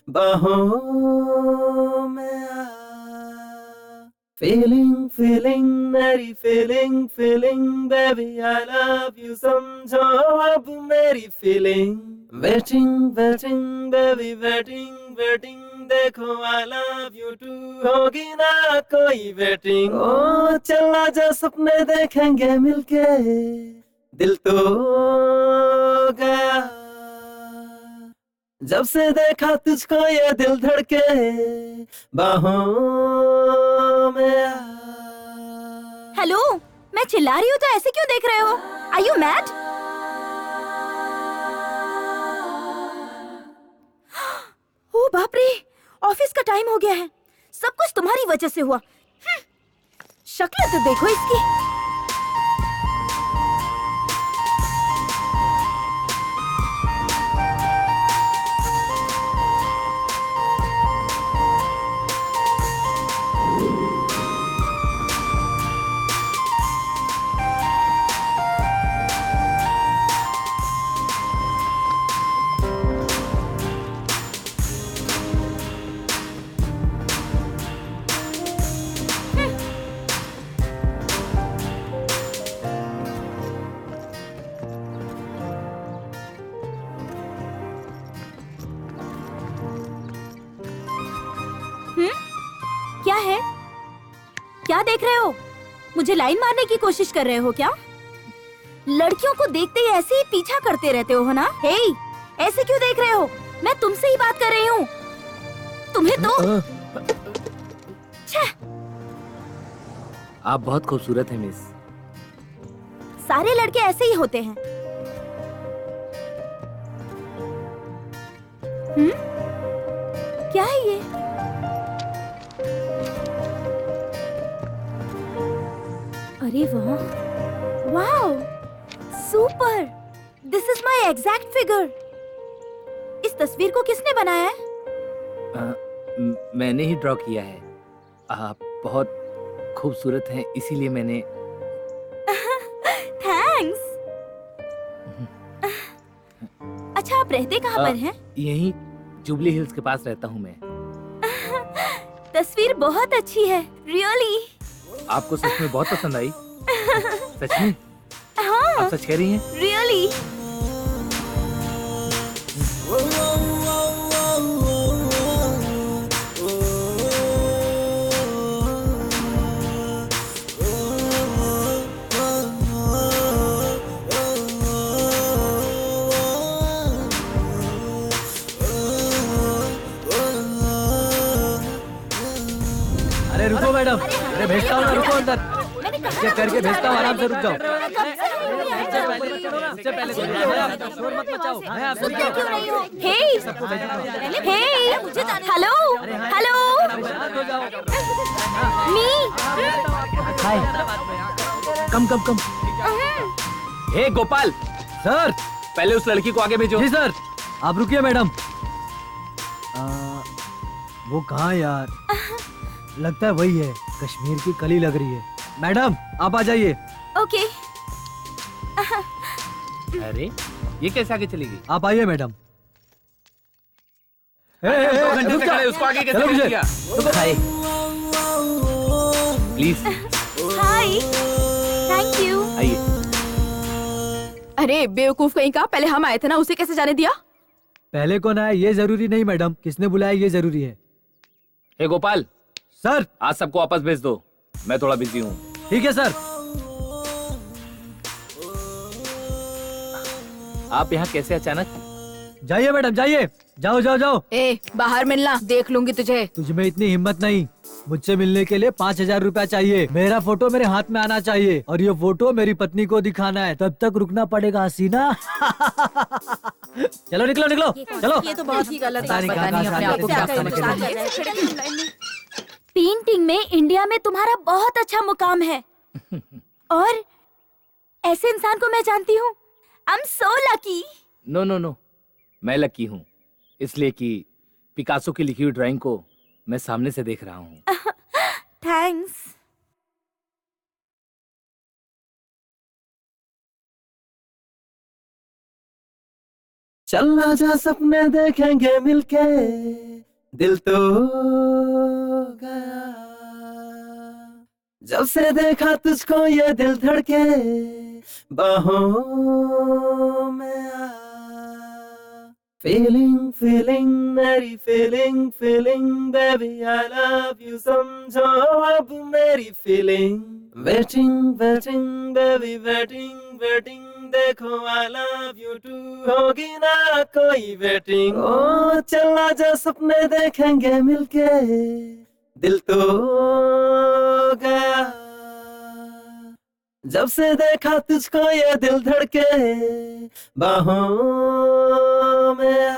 बाहों में आ। फीलिंग फीलिंग मेरी feeling feeling baby I love you, समझो अब मेरी feeling. Waiting waiting baby waiting waiting, देखो आई लव यू टू, होगी ना कोई वेटिंग। ओ चलना जो सपने देखेंगे मिलके, दिल तो गया जब से देखा तुझको, ये दिल धड़के बाहों में आ। हेलो, मैं चिल्ला रही हूँ तो ऐसे क्यों देख रहे हो? Are you mad? ओ बाप रे, ऑफिस का टाइम हो गया है। सब कुछ तुम्हारी वजह से हुआ। शक्ल तो देखो इसकी। क्या है? क्या देख रहे हो? मुझे लाइन मारने की कोशिश कर रहे हो क्या? लड़कियों को देखते ही ऐसे ही पीछा करते रहते हो ना? हे, ऐसे क्यों देख रहे हो? मैं तुमसे ही बात कर रही हूँ। तुम्हें तो छह! आप बहुत खूबसूरत हैं मिस। सारे लड़के ऐसे ही होते हैं। क्या है ये? अरे वाह, wow, super! This is my exact figure. इस तस्वीर को किसने बनाया है? मैंने ही ड्रॉ किया है। आप बहुत खूबसूरत हैं, इसीलिए मैंने। थैंक्स। अच्छा, आप रहते कहाँ पर हैं? यहीं जुबली हिल्स के पास रहता हूँ मैं। तस्वीर बहुत अच्छी है, रियली। आपको सच में बहुत पसंद आई? सच में? हाँ, आप सच कह रही हैं? रियली। अरे रुको मैडम, अरे भेजता हूँ ना, रुको अंदर। चेक करके भेजता हूँ, आराम से रुक जाओ। इससे पहले शोर मत मचाओ। मैं आपसे हे, हे, हेलो, हेलो, मी। हाय। कम कम कम। हे गोपाल, सर। पहले उस लड़की को आगे भेजो। जी सर। आप रुकिए मैडम। वो कहाँ यार? लगता है वही है, कश्मीर की कली लग रही है। मैडम आप आ जाइए। ओके। अरे ये कैसे आगे चलेगी? आप आइए मैडम। घंटे से खड़े, उसको आगे कैसे भेज दिया? हाय, प्लीज। Hi, thank you. आइए। अरे बेवकूफ कहीं का, पहले हम आए थे ना, उसे कैसे जाने दिया? पहले कौन आया ये जरूरी नहीं मैडम, किसने बुलाया ये जरूरी है। हे गोपाल सर, आज सबको वापस भेज दो, मैं थोड़ा बिजी हूँ। ठीक है सर। आप यहाँ कैसे अचानक? जाइए मैडम जाइए, जाओ जाओ जाओ। ए, बाहर मिलना, देख लूंगी तुझे। तुझमें इतनी हिम्मत नहीं। मुझसे मिलने के लिए 5,000 रुपया चाहिए। मेरा फोटो मेरे हाथ में आना चाहिए और ये फोटो मेरी पत्नी को दिखाना है, तब तक रुकना पड़ेगा हसीना। चलो निकलो निकलो, चलो। ये तो बहुत ही गलत पता बात नहीं बतानी कहाँ अपने से आप को, आके क्या समझ समझ पेंटिंग में इंडिया में तुम्हारा बहुत अच्छा मुकाम है और ऐसे इंसान को मैं जानती हूँ। I am so lucky. No no no, मैं लकी हूँ इसलिए कि पिकासो की लिखी हुई ड्राइंग को मैं सामने से देख रहा हूँ। थैंक्स। चल आजा सपने देखेंगे मिलके, दिल तो गया जब से देखा तुझको, ये दिल धड़के बाहों में आ। फीलिंग फीलिंग मेरी feeling feeling baby I love you, समझो अब मेरी feeling. Waiting waiting baby waiting waiting, देखो आई लव यू टू, होगी ना कोई वेटिंग। ओ चला जा सपने देखेंगे मिलके, दिल तो गया जब से देखा तुझको, ये दिल धड़के बाहों में आ।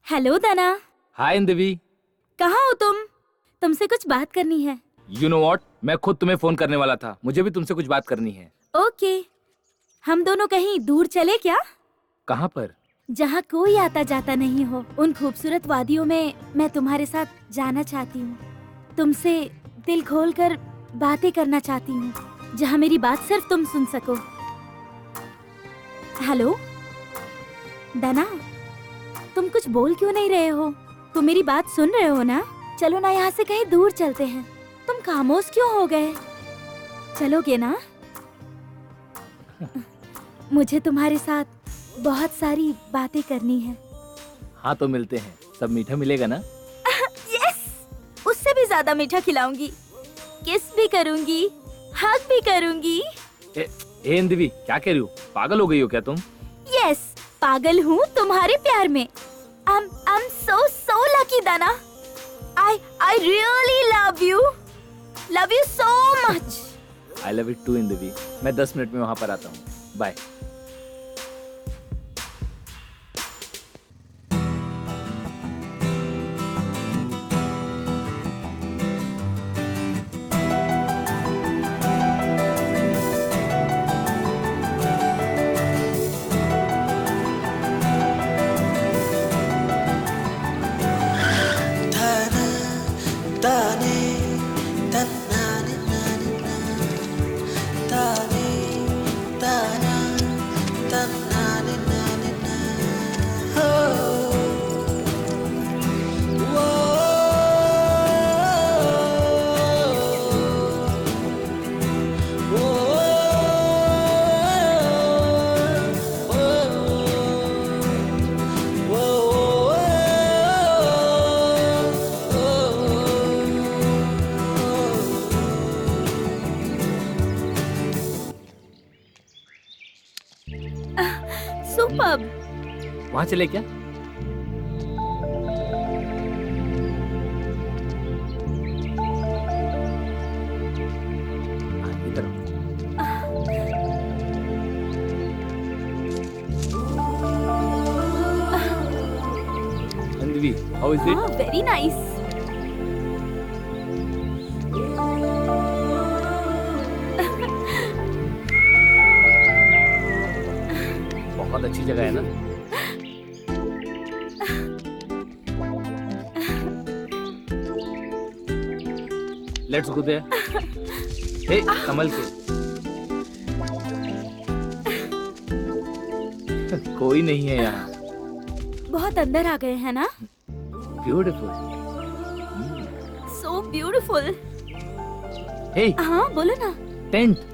हेलो दना। हाय अंधवी। कहाँ हो तुम? तुमसे कुछ बात करनी है। यू नो व्हाट, मैं खुद तुम्हें फोन करने वाला था, मुझे भी तुमसे कुछ बात करनी है। ओके, हम दोनों कहीं दूर चले क्या? कहाँ पर? जहाँ कोई आता जाता नहीं हो, उन खूबसूरत वादियों में मैं तुम्हारे साथ जाना चाहती हूँ। तुमसे दिल खोलकर बातें करना चाहती हूँ, जहाँ मेरी बात सिर्फ तुम सुन सको। हेलो दना, तुम कुछ बोल क्यों नहीं रहे हो? तुम मेरी बात सुन रहे हो ना? चलो ना, यहाँ से कहीं दूर चलते हैं। तुम खामोश क्यों हो गए? चलोगे ना? मुझे तुम्हारे साथ बहुत सारी बातें करनी है। हाँ तो मिलते हैं, सब मीठा मिलेगा ना? यस, उससे भी ज्यादा मीठा खिलाऊंगी, किस भी करूंगी, हग भी करूंगी। ए अंधवी, क्या कह रही हो? पागल हो गई हो क्या तुम? यस, पागल हूँ तुम्हारे प्यार में। I'm so lucky Dana. I really love you so much. I love it too अंधवी। मैं 10 मिनट में वहाँ पर आता हूँ, बाय। सुपर्ब। वहाँ चले क्या? इधर अंधवी, how is it? Very nice. बहुत अच्छी जगह है ना? Let's go there. हे कमल के कोई नहीं है यहाँ। बहुत अंदर आ गए हैं ना? Beautiful, so beautiful. हे हाँ बोलो ना। टेंट।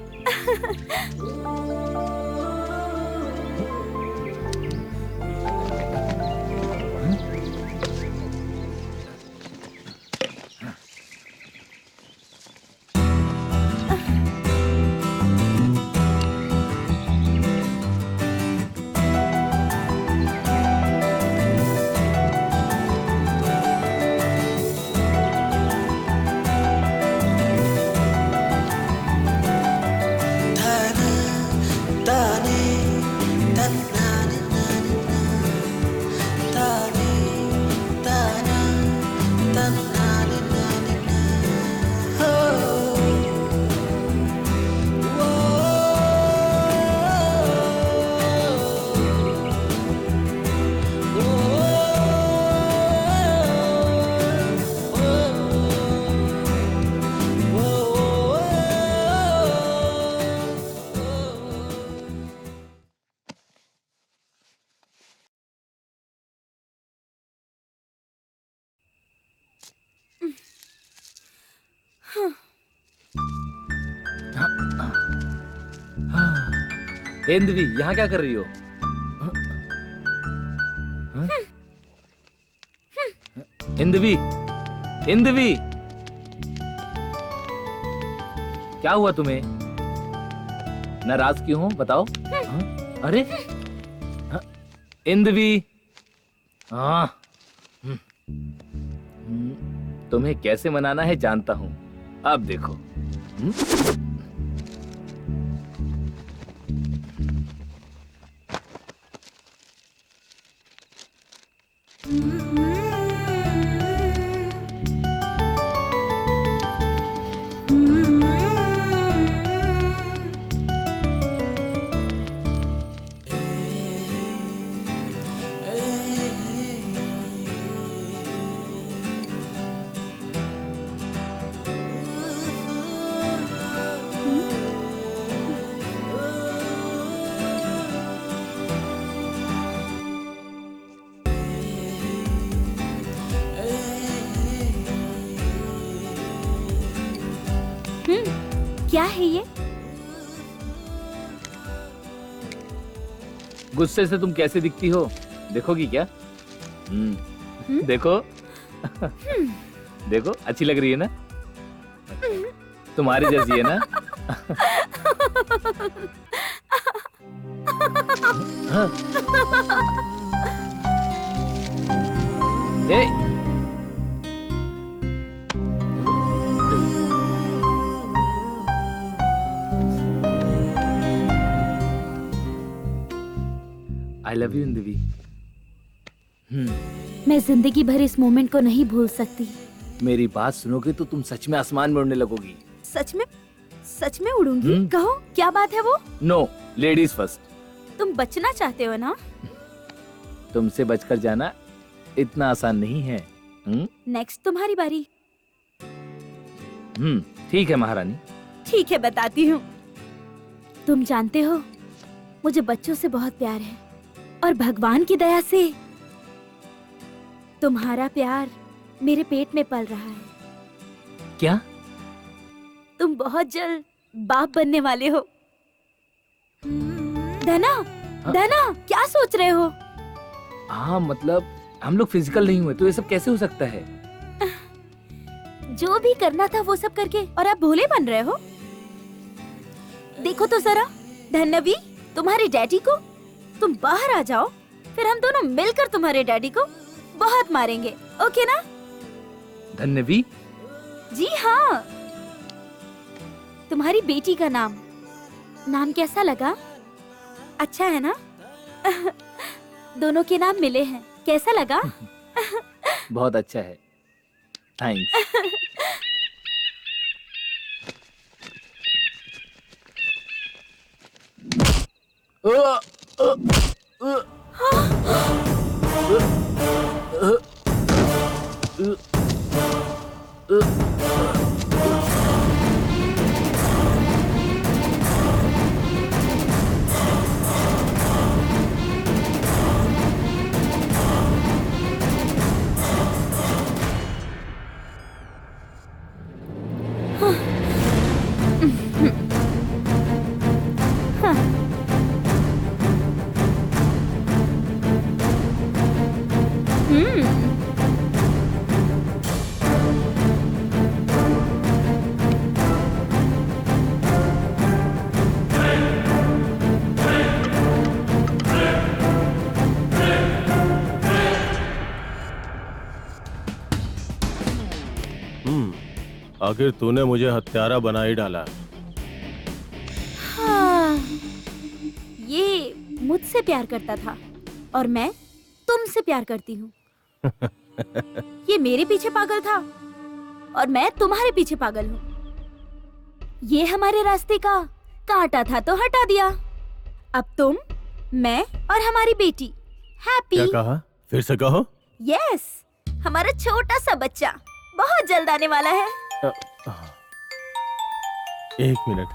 हिंदवी यहाँ क्या कर रही हो? हिंदवी, हिंदवी, क्या हुआ तुम्हें? नाराज क्यों हो बताओ? हाँ? अरे हिंदवी, हाँ, तुम्हें कैसे मनाना है जानता हूं। अब देखो। क्या है ये? गुस्से से तुम कैसे दिखती हो? देखोगी क्या? देखो। देखो, अच्छी लग रही है ना? तुम्हारी जैसी है ना? हाँ। ए, I love you, हिंदवी। मैं जिंदगी भर इस मोमेंट को नहीं भूल सकती। मेरी बात सुनोगे तो तुम सच में आसमान में उड़ने लगोगी। सच में उड़ूंगी? कहो क्या बात है वो? No, ladies first. तुम बचना चाहते हो ना? तुमसे बचकर जाना इतना आसान नहीं है। नेक्स्ट तुम्हारी बारी। ठीक है महारानी। ठीक है, बताती हूँ। तुम जानते हो मुझे बच्चों से बहुत प्यार है और भगवान की दया से तुम्हारा प्यार मेरे पेट में पल रहा है। क्या? तुम बहुत जल्द बाप बनने वाले हो। धना, धना, क्या सोच रहे हो? हाँ, मतलब हम लोग फिजिकल नहीं हुए तो ये सब कैसे हो सकता है? जो भी करना था वो सब करके और आप भोले बन रहे हो। देखो तो जरा, धन्यवी, तुम्हारे डैडी को, तुम बाहर आ जाओ, फिर हम दोनों मिलकर तुम्हारे डैडी को बहुत मारेंगे, ओके ना? धन्यवी? जी हाँ। तुम्हारी बेटी का नाम कैसा लगा? अच्छा है ना? दोनों के नाम मिले हैं, कैसा लगा? बहुत अच्छा है, थैंक्स। आखिर तूने मुझे हत्यारा बना ही डाला। हाँ, ये मुझसे प्यार करता था और मैं तुमसे प्यार करती हूँ। ये मेरे पीछे पागल था और मैं तुम्हारे पीछे पागल हूँ। ये हमारे रास्ते का कांटा था तो हटा दिया। अब तुम, मैं और हमारी बेटी हैप्पी। क्या कहा? फिर से कहो। यस, हमारा छोटा सा बच्चा बहुत जल्द आने वाला है। एक मिनट।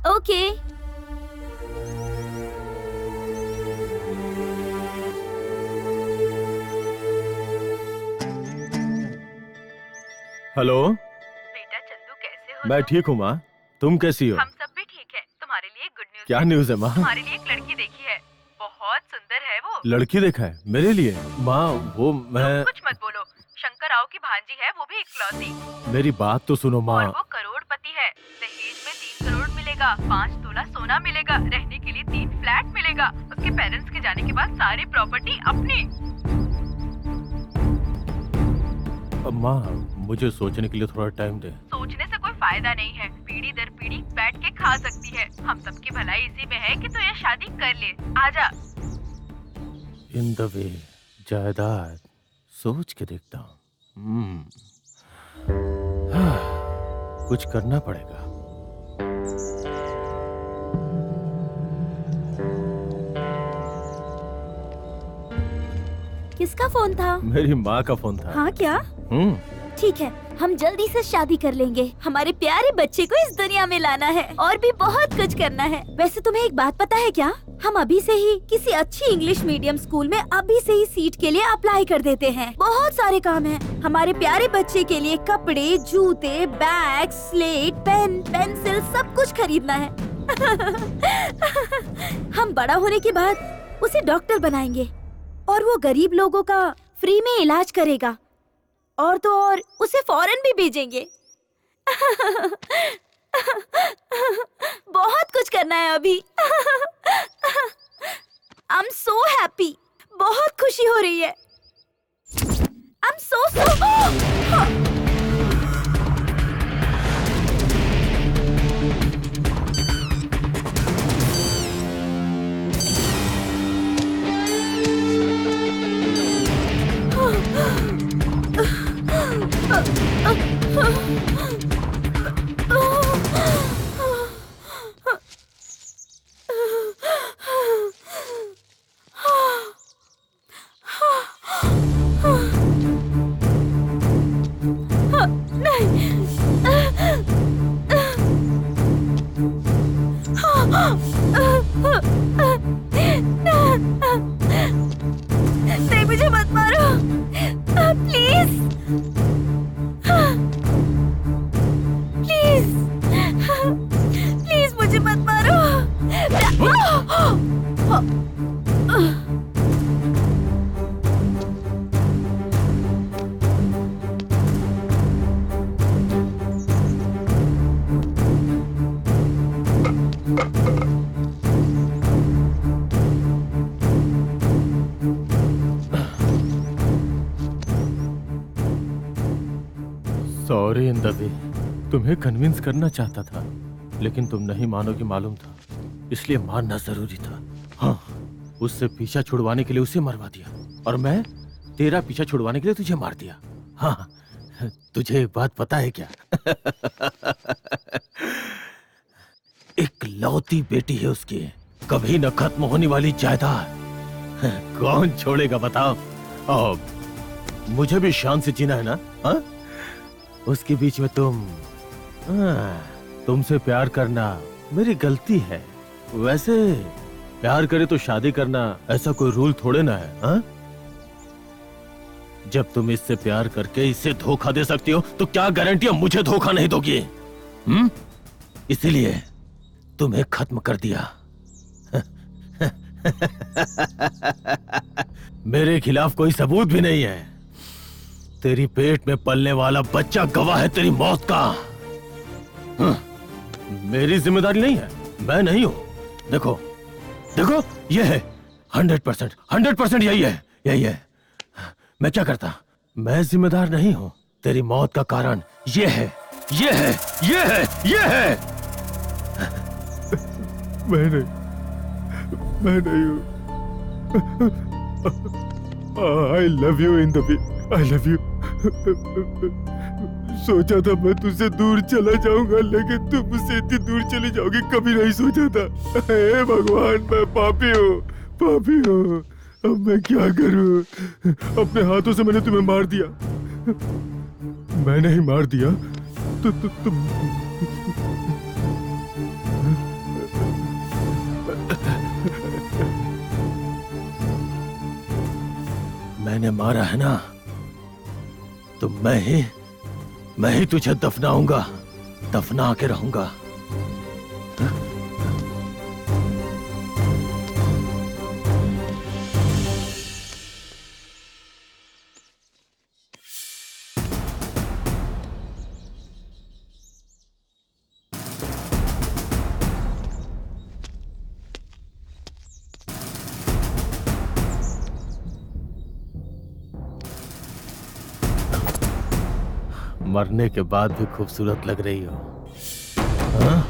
ओके। हेलो बेटा चंदू, कैसे हो? मैं ठीक हूँ माँ, तुम कैसी हो? हम सब भी ठीक है। तुम्हारे लिए गुड न्यूज क्या न्यूज है माँ? तुम्हारे लिए एक लड़की देखी है, बहुत सुंदर है वो। लड़की देखा है मेरे लिए? माँ वो मैं कुछ मत बोलो, शंकर राव की भांजी है, वो भी इकलौती। मेरी बात तो सुनो और माँ। वो करोड़पति है। दहेज में 3 करोड़ मिलेगा, 5 तोला सोना मिलेगा, रहने के लिए 3 फ्लैट मिलेगा, उसके पेरेंट्स के जाने के बाद सारी प्रॉपर्टी अपनी। माँ मुझे सोचने के लिए थोड़ा टाइम दे। सोचने से कोई फायदा नहीं है, पीढ़ी दर पीढ़ी बैठ के खा सकती है। हम सबकी भलाई इसी में है कि तू ये शादी कर ले। आजा। इन द वे जायदाद सोच के देखता हूँ। कुछ करना पड़ेगा। किसका फोन था? मेरी माँ का फोन था। हाँ क्या? ठीक है, हम जल्दी से शादी कर लेंगे। हमारे प्यारे बच्चे को इस दुनिया में लाना है और भी बहुत कुछ करना है। वैसे तुम्हें एक बात पता है क्या? हम अभी से ही किसी अच्छी इंग्लिश मीडियम स्कूल में अभी से ही सीट के लिए अप्लाई कर देते हैं। बहुत सारे काम हैं। हमारे प्यारे बच्चे के लिए कपड़े, जूते, बैग, स्लेट, पेन, पेंसिल सब कुछ खरीदना है। हम बड़ा होने के बाद उसे डॉक्टर बनाएंगे और वो गरीब लोगों का फ्री में इलाज करेगा। और तो और उसे फॉरेन भी भेजेंगे। बहुत कुछ करना है अभी। आई एम सो हैप्पी, बहुत खुशी हो रही है। आई एम सो नहीं, मुझे मत मारो प्लीज, प्लीज, प्लीज मुझे मत मारो। सॉरी इन द वे, तुम्हें कन्विंस करना चाहता था लेकिन तुम नहीं मानोगी मालूम था, इसलिए मानना जरूरी था। हाँ, उससे पीछा छुड़वाने के लिए उसे मरवा दिया और मैं तेरा पीछा छुड़वाने के लिए तुझे मार दिया। हाँ, तुझे एक बात पता है क्या? एक लौती बेटी है उसकी, कभी न खत्म होने वाली जायदाद। कौन छोड़ेगा बताओ? और मुझे भी शान से जीना है ना? हाँ? उसके बीच में तुमसे प्यार करना मेरी गलती है। वैसे प्यार करे तो शादी करना ऐसा कोई रूल थोड़े ना है। हा? जब तुम इससे प्यार करके इसे धोखा दे सकती हो तो क्या गारंटी मुझे धोखा नहीं दोगी? इसीलिए तुम्हें खत्म कर दिया। मेरे खिलाफ कोई सबूत भी नहीं है। तेरी पेट में पलने वाला बच्चा गवाह है तेरी मौत का। मेरी जिम्मेदारी नहीं है, मैं नहीं हूं। देखो देखो, ये है 100% यही है। मैं क्या करता? मैं जिम्मेदार नहीं हूं। तेरी मौत का कारण ये है। मैं नहीं हूं। I love you in the way. I love you. सोचा था मैं तुझसे दूर चला जाऊंगा लेकिन तुम मुझसे इतनी दूर चली जाओगी कभी नहीं सोचा था। हे भगवान, मैं पापी हूँ। अब मैं क्या करूं? अपने हाथों से मैंने तुम्हें मार दिया। मैं नहीं मार दिया तो तुम मैंने मारा है ना, तो मैं ही तुझे दफनाऊंगा, दफना के रहूंगा। मरने के बाद भी खूबसूरत लग रही हो। हाँ?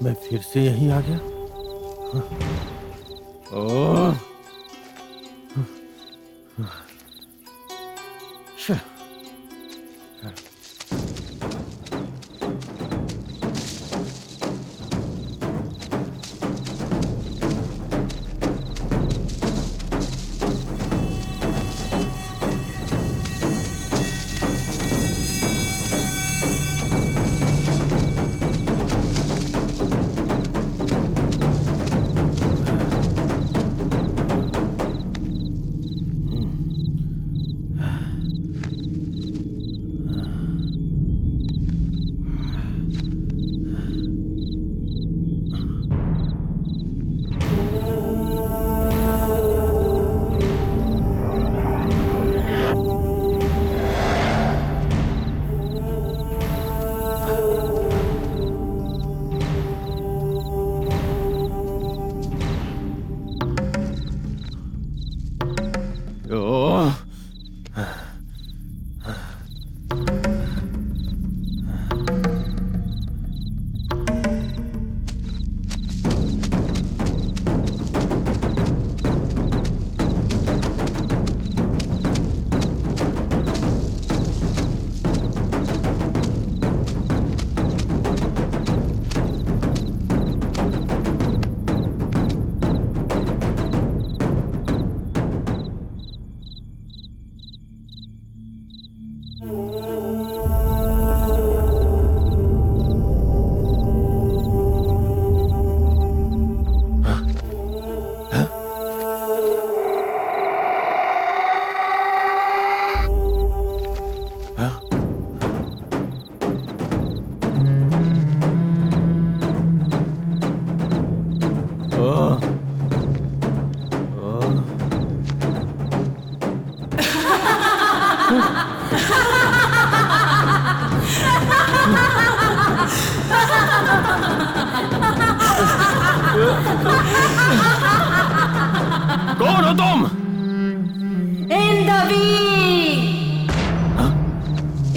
मैं फिर से यहीं आ गया। ओह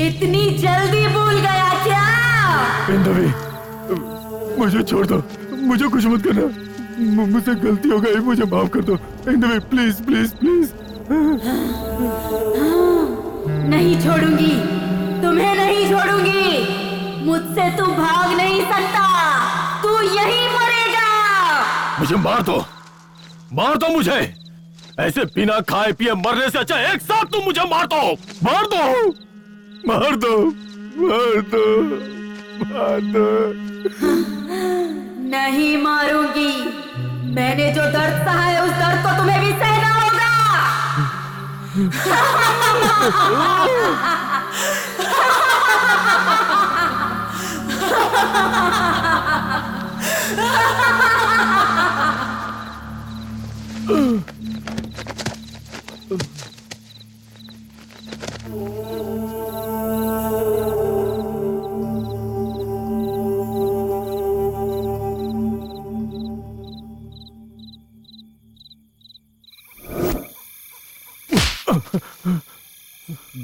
इतनी जल्दी भूल गया क्या? इंदवी, मुझे छोड़ दो, मुझे कुछ मत करना, मुझसे गलती हो गई, मुझे माफ कर दो इंदवी, प्लीज प्लीज प्लीज। नहीं छोड़ूंगी, तुम्हें नहीं छोड़ूंगी। मुझसे तू भाग नहीं सकता, तू यहीं मरेगा। मुझे मार दो मुझे। ऐसे बिना खाए पिए मरने से अच्छा एक साथ तुम मुझे मार दो, मार दो, मार दो, मार दो, मार दो। नहीं मारूंगी। मैंने जो दर्द सहा है उस दर्द को तुम्हें भी सहना होगा।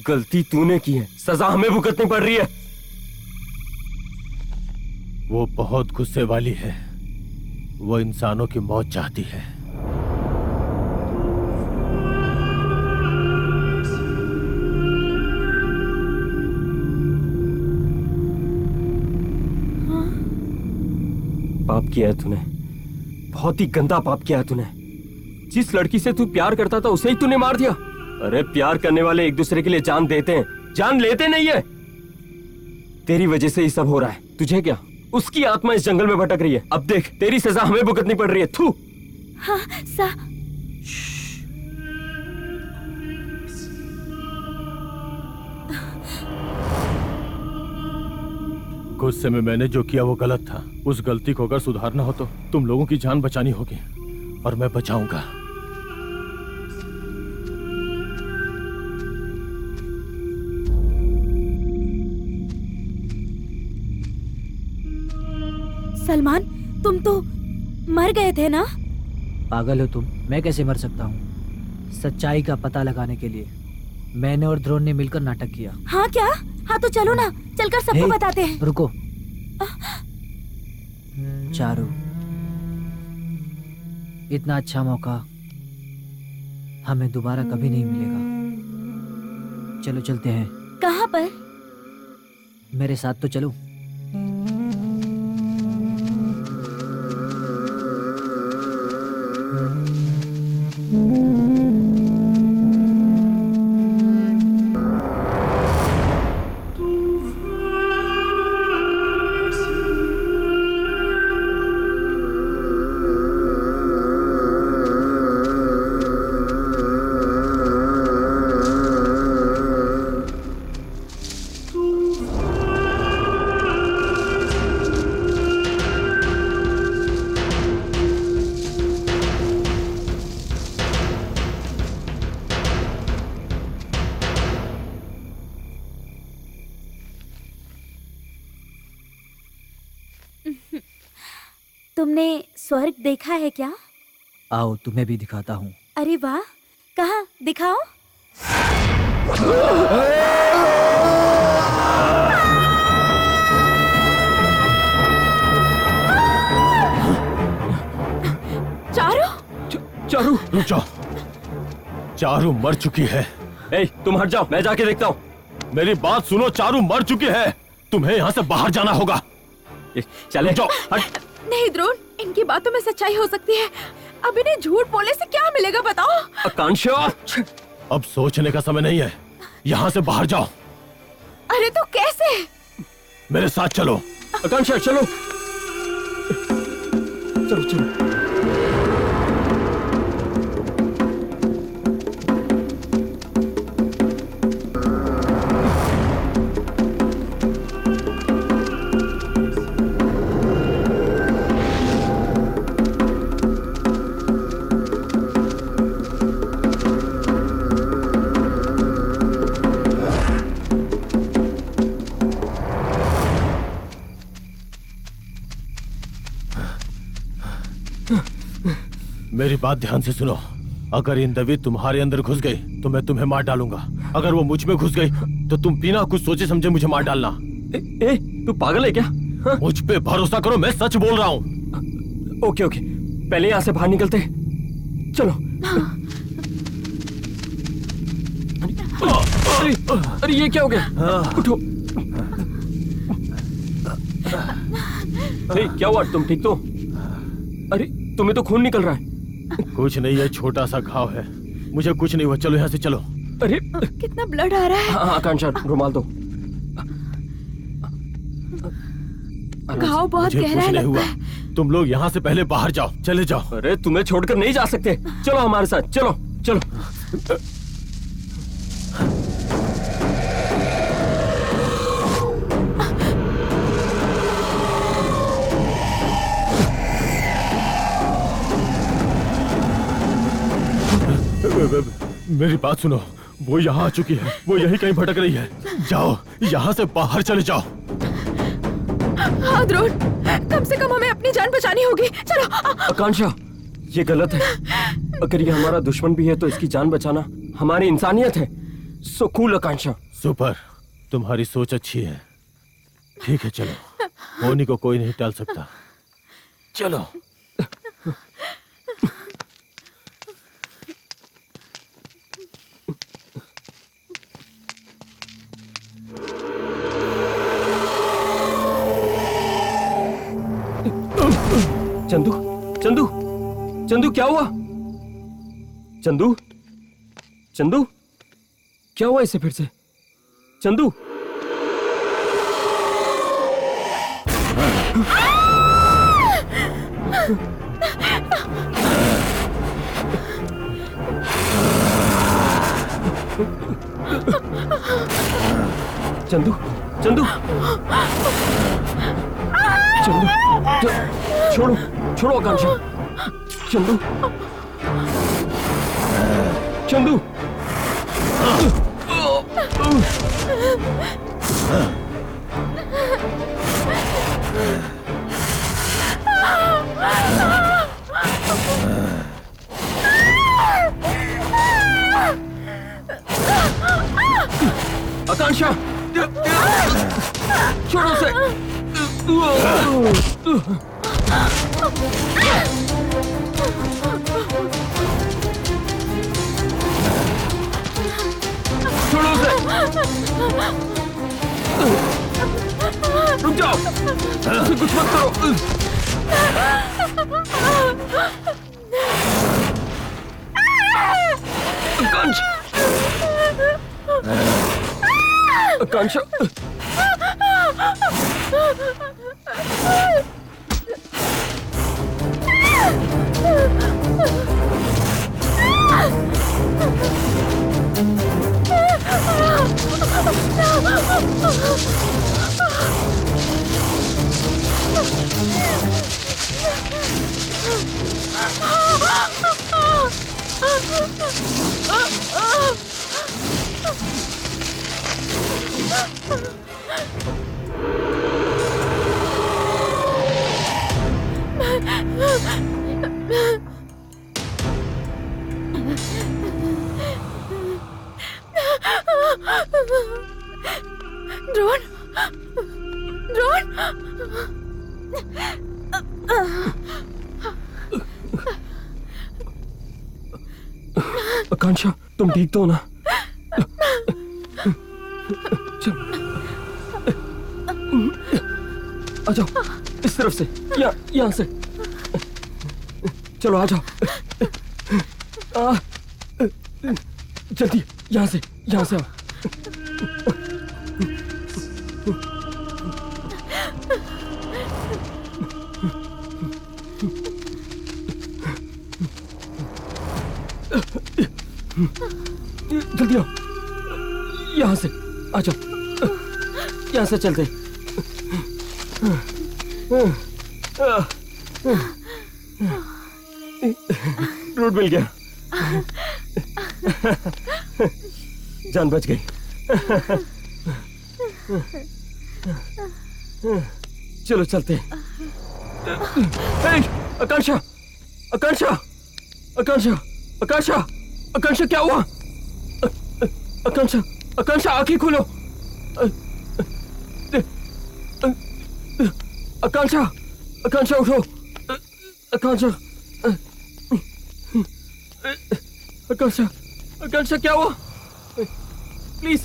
गलती तूने की है, सजा हमें भुगतनी पड़ रही है। वो बहुत गुस्से वाली है, वो इंसानों की मौत चाहती है। पाप किया है तूने, बहुत ही गंदा पाप किया है तूने। जिस लड़की से तू प्यार करता था उसे ही तूने मार दिया। अरे प्यार करने वाले एक दूसरे के लिए जान देते हैं, जान लेते नहीं है। तेरी वजह से ये सब हो रहा है। तुझे क्या, उसकी आत्मा इस जंगल में भटक रही है। अब देख, तेरी सजा हमें भुगतनी पड़ रही है। थू। हाँ, गुस्से में मैंने जो किया वो गलत था। उस गलती को अगर सुधारना हो तो तुम लोगों की जान बचानी होगी, और मैं बचाऊंगा। सलमान, तुम तो मर गए थे ना? पागल हो तुम, मैं कैसे मर सकता हूँ? सच्चाई का पता लगाने के लिए मैंने और ध्रुव ने मिलकर नाटक किया। हाँ क्या? हाँ तो चलो ना, चलकर सबको बताते हैं। रुको। चारू, इतना अच्छा मौका हमें दोबारा कभी नहीं मिलेगा। चलो चलते हैं। कहाँ पर? मेरे साथ तो चलो। तुमने स्वर्ग देखा है क्या? आओ तुम्हें भी दिखाता हूँ। अरे वाह, कहाँ दिखाओ। चारू, रुक जाओ। चारू मर चुकी है। ए, तुम हट जाओ, मैं जाके देखता हूँ। मेरी बात सुनो, चारू मर चुकी है। तुम्हें यहाँ से बाहर जाना होगा। चले जाओ। हट। नहीं द्रोण, इनकी बातों में सच्चाई हो सकती है। अब इन्हें झूठ बोलने से क्या मिलेगा बताओ? आकांक्षा, अब सोचने का समय नहीं है, यहाँ से बाहर जाओ। अरे तो कैसे? मेरे साथ चलो। आकांक्षा चलो, चलो चलो। मेरी बात ध्यान से सुनो। अगर इंदवी तुम्हारे अंदर घुस गई तो मैं तुम्हें मार डालूंगा। अगर वो मुझ में घुस गई तो तुम बिना कुछ सोचे समझे मुझे मार डालना। ए, तू पागल है क्या? हाँ? मुझ पे भरोसा करो, मैं सच बोल रहा हूँ। ओके ओके, पहले यहाँ से बाहर निकलते हैं। चलो। अरे ये क्या हो गया? उठो। क्या हुआ? तुम ठीक तो? अरे तुम्हें तो खून निकल रहा है। कुछ नहीं है, छोटा सा घाव है, मुझे कुछ नहीं हुआ। चलो यहाँ से चलो। अरे कितना ब्लड आ रहा है। हाँ आकांक्षा, रुमाल दो। घाव बहुत मुझे गहरा कुछ है नहीं लगता हुआ। है। तुम लोग यहाँ से पहले बाहर जाओ, चले जाओ। अरे तुम्हें छोड़कर नहीं जा सकते, चलो हमारे साथ, चलो चलो। मेरी बात सुनो, वो यहाँ आ चुकी है, वो यही कहीं भटक रही है। जाओ, यहाँ से बाहर चले जाओ। हाँ द्रोण, कम से कम हमें अपनी जान बचानी होगी। चलो। आकांक्षा, ये गलत है। अगर ये हमारा दुश्मन भी है तो इसकी जान बचाना हमारी इंसानियत है। सो कूल आकांक्षा। सुपर, तुम्हारी सोच अच्छी है। ठीक है चलो, होनी को कोई नहीं टाल सकता। चलो। चंदू, चंदू, चंदू क्या हुआ? चंदू, चंदू, क्या हुआ इसे फिर से? चंदू, चंदू, चंदू, चंदू, छोड़ो, छोड़ो आकांक्षा। चंदू, चंदू, आकांक्षा, छोड़ो उसे। छोड़ो उसे। रुक जाओ, उसे कुछ मत करो। आकांक्षा, आकांक्षा, ड्रोन, ड्रोन। आकांक्षा, तुम ठीक तो हो ना? आ जाओ, इस तरफ से, यहाँ से। चलो आ जाओ। जल्दी, यहाँ से आओ। जल्दी आओ, यहाँ से आ जाओ, यहाँ से चलते। रोड मिल गया, जान बच गई। चलो चलते। आकांक्षा, आकांक्षा, आकांक्षा, आकांक्षा, आकांक्षा क्या हुआ? आकांक्षा, आकांक्षा आंखें खोलो, आकांक्षा, आकांक्षा उठो, आकांक्षा, आकांक्षा, आकांक्षा क्या हुआ? प्लीज